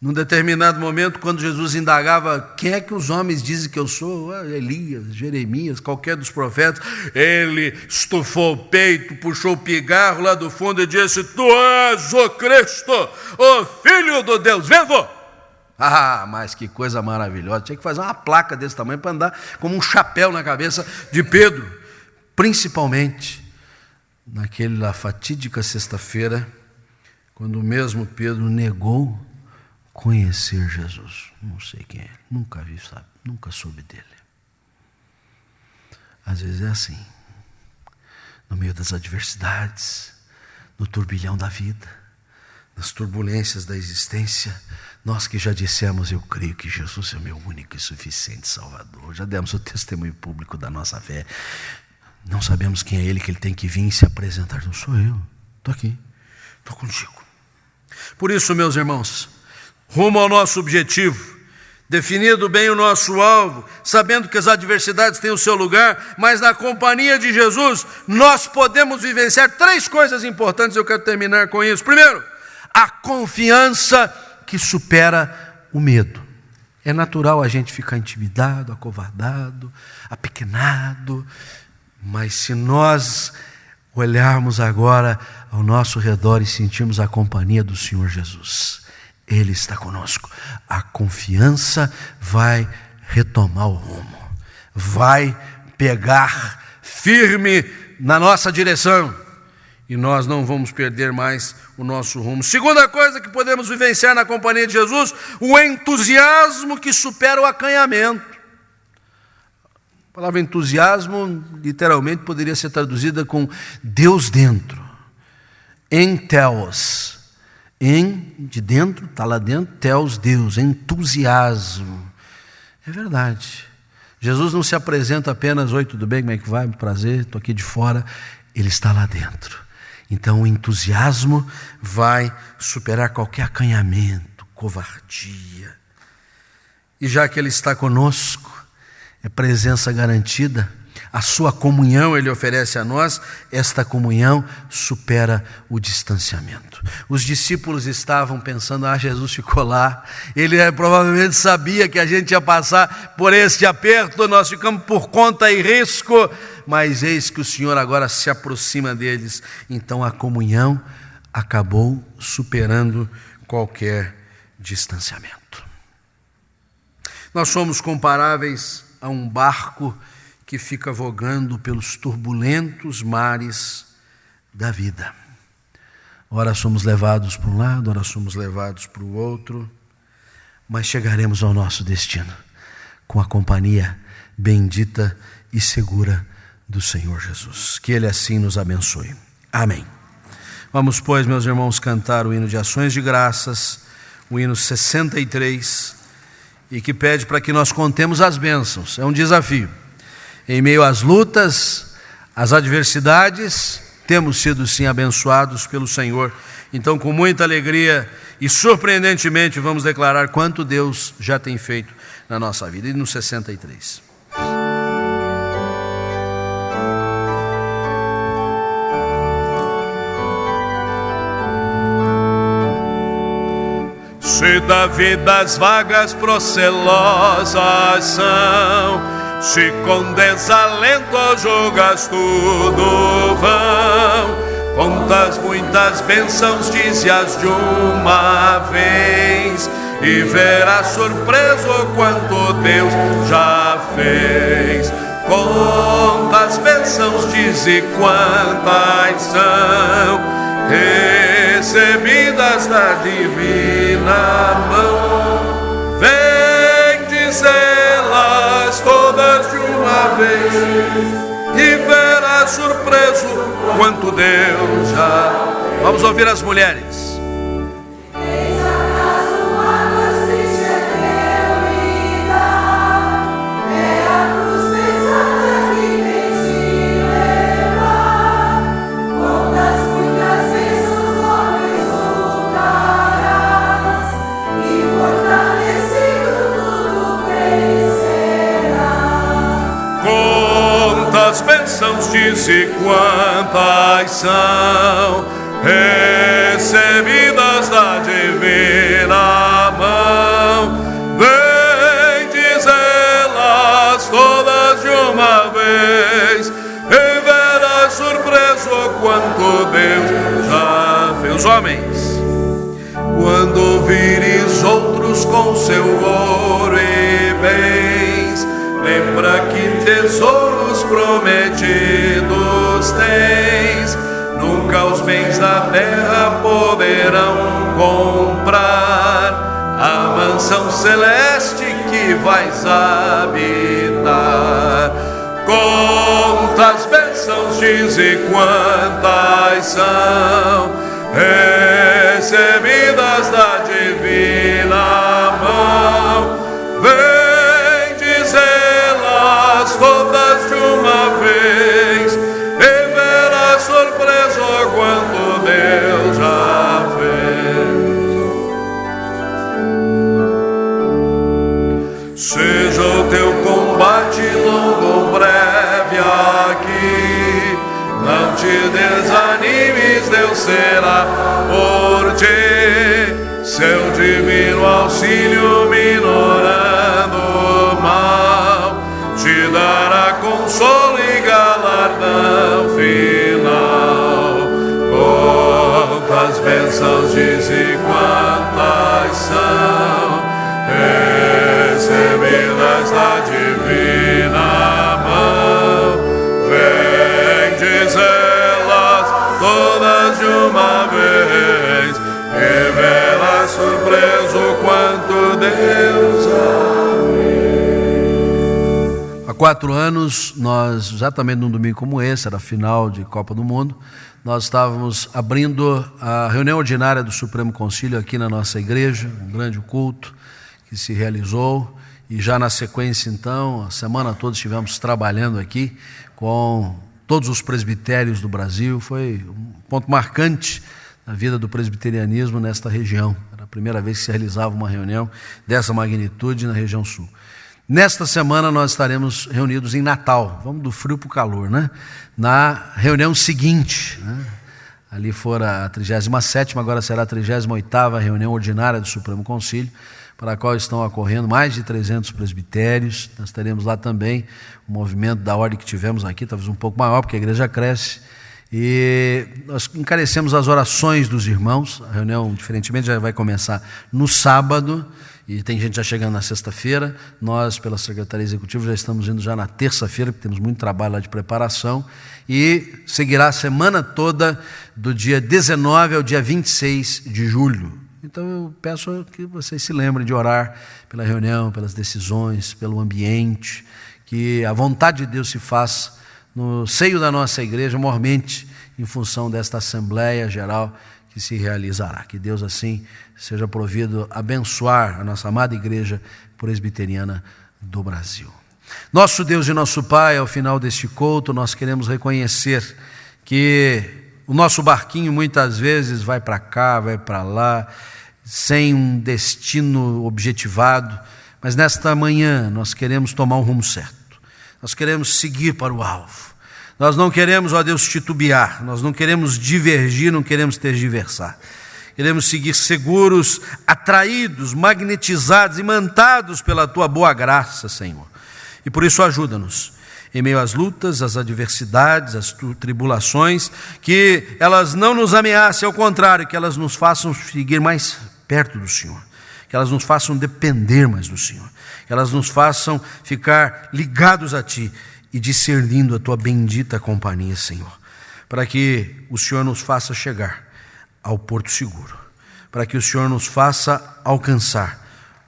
Num determinado momento, quando Jesus indagava quem é que os homens dizem que eu sou, Elias, Jeremias, qualquer dos profetas, ele estufou o peito, puxou o pigarro lá do fundo e disse: tu és o Cristo, o Filho do Deus vivo. Ah, mas que coisa maravilhosa. Tinha que fazer uma placa desse tamanho para andar como um chapéu na cabeça de Pedro. Principalmente naquela fatídica sexta-feira, quando o mesmo Pedro negou conhecer Jesus. Não sei quem é, nunca vi, sabe? Nunca soube dele. Às vezes é assim, no meio das adversidades, no turbilhão da vida, nas turbulências da existência, nós que já dissemos: eu creio que Jesus é o meu único e suficiente Salvador, já demos o testemunho público da nossa fé, não sabemos quem é Ele, que Ele tem que vir e se apresentar. Não sou eu, estou aqui, estou contigo. Por isso, meus irmãos, rumo ao nosso objetivo, definido bem o nosso alvo, sabendo que as adversidades têm o seu lugar, mas na companhia de Jesus, nós podemos vivenciar 3 coisas importantes. Eu quero terminar com isso. Primeiro, a confiança que supera o medo. É natural a gente ficar intimidado, acovardado, apequenado, mas se nós olharmos agora ao nosso redor e sentirmos a companhia do Senhor Jesus, Ele está conosco, a confiança vai retomar o rumo, vai pegar firme na nossa direção, e nós não vamos perder mais o nosso rumo. Segunda coisa que podemos vivenciar na companhia de Jesus: o entusiasmo que supera o acanhamento. A palavra entusiasmo, literalmente, poderia ser traduzida com Deus dentro. Enteos. De dentro, está lá dentro, teos, Deus, entusiasmo. É verdade. Jesus não se apresenta apenas: oi, tudo bem, como é que vai? Prazer, estou aqui de fora. Ele está lá dentro. Então o entusiasmo vai superar qualquer acanhamento, covardia. E já que Ele está conosco, é presença garantida, a sua comunhão Ele oferece a nós, esta comunhão supera o distanciamento. Os discípulos estavam pensando: Jesus ficou lá, Ele provavelmente sabia que a gente ia passar por este aperto, nós ficamos por conta e risco, mas eis que o Senhor agora se aproxima deles. Então a comunhão acabou superando qualquer distanciamento. Nós somos comparáveis a um barco que fica vogando pelos turbulentos mares da vida. Ora somos levados para um lado, ora somos levados para o outro, mas chegaremos ao nosso destino com a companhia bendita e segura do Senhor Jesus. Que Ele assim nos abençoe. Amém. Vamos, pois, meus irmãos, cantar o hino de ações de graças, o hino 63, e que pede para que nós contemos as bênçãos. É um desafio. Em meio às lutas, às adversidades, temos sido sim abençoados pelo Senhor. Então, com muita alegria e surpreendentemente, vamos declarar quanto Deus já tem feito na nossa vida. E no 63. Se da vida as vagas procelosas são, se com desalento julgas tudo vão, contas muitas bênçãos, dize-as de uma vez, e verás surpreso quanto Deus já fez. Contas bênçãos, dize quantas são, recebidas da divina mão. Vem dizê-las todas de uma vez, e verás surpreso quanto Deus já. Vamos ouvir as mulheres. As bênçãos, dize quantas são, recebidas da divina mão. uma vez, e verás surpreso quanto Deus já fez. Os homens, quando vires outros com seu ouro e bens, lembra que tesouros prometidos tens. Nunca os bens da terra poderão comprar a mansão celeste que vais habitar. Quantas bênçãos diz e quantas são recebidas da divina mão. Vem dizê-las todas de uma vez, e verás surpreso quanto Deus já fez. Seja o teu combate longo ou breve aqui, não te desanimes, Deus será por ti. Seu divino auxílio minorando o mal, te dará consolo e galardão final. Quantas bênçãos diz e quantas são recebidas da divina mão. Vem dizê-las todas de uma vez, e verás surpreso quanto Deus já fez. Há 4 anos, nós, exatamente num domingo como esse, era a final de Copa do Mundo, nós estávamos abrindo a reunião ordinária do Supremo Concílio aqui na nossa igreja, um grande culto que se realizou, e já na sequência então, a semana toda estivemos trabalhando aqui com todos os presbitérios do Brasil. Foi um ponto marcante na vida do presbiterianismo nesta região. Era a primeira vez que se realizava uma reunião dessa magnitude na região sul. Nesta semana nós estaremos reunidos em Natal, vamos do frio para o calor, né? Na reunião seguinte, né? Ali fora a 37ª, agora será a 38ª reunião ordinária do Supremo Concílio, para a qual estão ocorrendo mais de 300 presbitérios. Nós teremos lá também o movimento da ordem que tivemos aqui, talvez um pouco maior, porque a igreja cresce, e nós encarecemos as orações dos irmãos. A reunião, diferentemente, já vai começar no sábado, e tem gente já chegando na sexta-feira. Nós, pela Secretaria Executiva, já estamos indo já na terça-feira, porque temos muito trabalho lá de preparação, e seguirá a semana toda, do dia 19 ao dia 26 de julho. Então eu peço que vocês se lembrem de orar pela reunião, pelas decisões, pelo ambiente, que a vontade de Deus se faça no seio da nossa igreja, mormente em função desta Assembleia Geral que se realizará. Que Deus assim seja provido a abençoar a nossa amada Igreja Presbiteriana do Brasil. Nosso Deus e nosso Pai, ao final deste culto, nós queremos reconhecer que o nosso barquinho muitas vezes vai para cá, vai para lá, sem um destino objetivado, mas nesta manhã nós queremos tomar um rumo certo. Nós queremos seguir para o alvo. Nós não queremos, ó Deus, titubear, nós não queremos divergir, não queremos tergiversar. Queremos seguir seguros, atraídos, magnetizados, imantados pela Tua boa graça, Senhor. E por isso ajuda-nos, em meio às lutas, às adversidades, às tribulações, que elas não nos ameacem, ao contrário, que elas nos façam seguir mais perto do Senhor, que elas nos façam depender mais do Senhor, que elas nos façam ficar ligados a Ti e discernindo a Tua bendita companhia, Senhor, para que o Senhor nos faça chegar ao porto seguro, para que o Senhor nos faça alcançar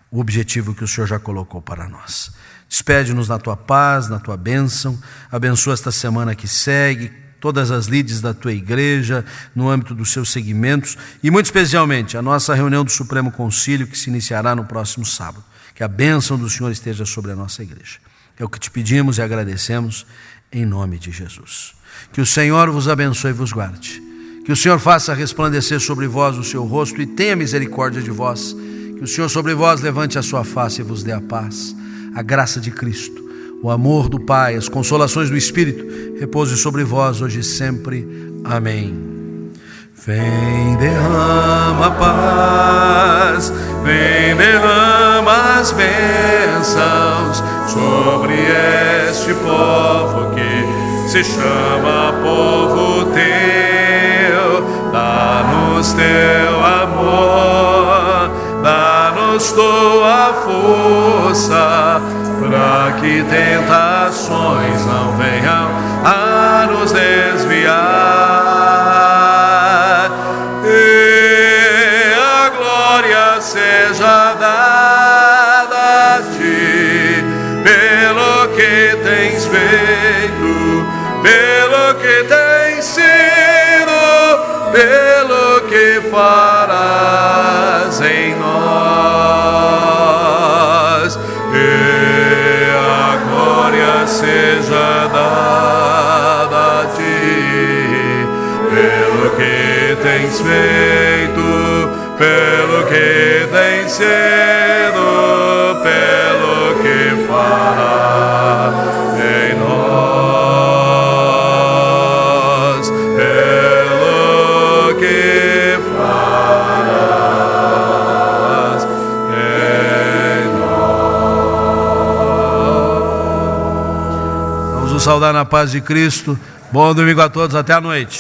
o objetivo que o Senhor já colocou para nós. Despede-nos na Tua paz, na Tua bênção, abençoa esta semana que segue, todas as lides da Tua igreja, no âmbito dos seus segmentos, e muito especialmente a nossa reunião do Supremo Concílio, que se iniciará no próximo sábado. Que a bênção do Senhor esteja sobre a nossa igreja. É o que te pedimos e agradecemos, em nome de Jesus. Que o Senhor vos abençoe e vos guarde. Que o Senhor faça resplandecer sobre vós o seu rosto e tenha misericórdia de vós. Que o Senhor sobre vós levante a sua face e vos dê a paz. A graça de Cristo, o amor do Pai, as consolações do Espírito, repouse sobre vós hoje e sempre. Amém. Vem, derrama paz, vem, derrama as bênçãos sobre este povo que se chama povo teu. Dá-nos teu amor, dá-nos tua força, para que tentações não venham a nos desviar. E a glória seja dada a ti, pelo que tens feito, pelo que tens sido, pelo que farás em nós. E a glória seja dada a ti, pelo que tens feito, pelo que tens sido, pelo que farás em nós, pelo que farás em nós. Vamos nos saudar na paz de Cristo. Bom domingo a todos, até a noite.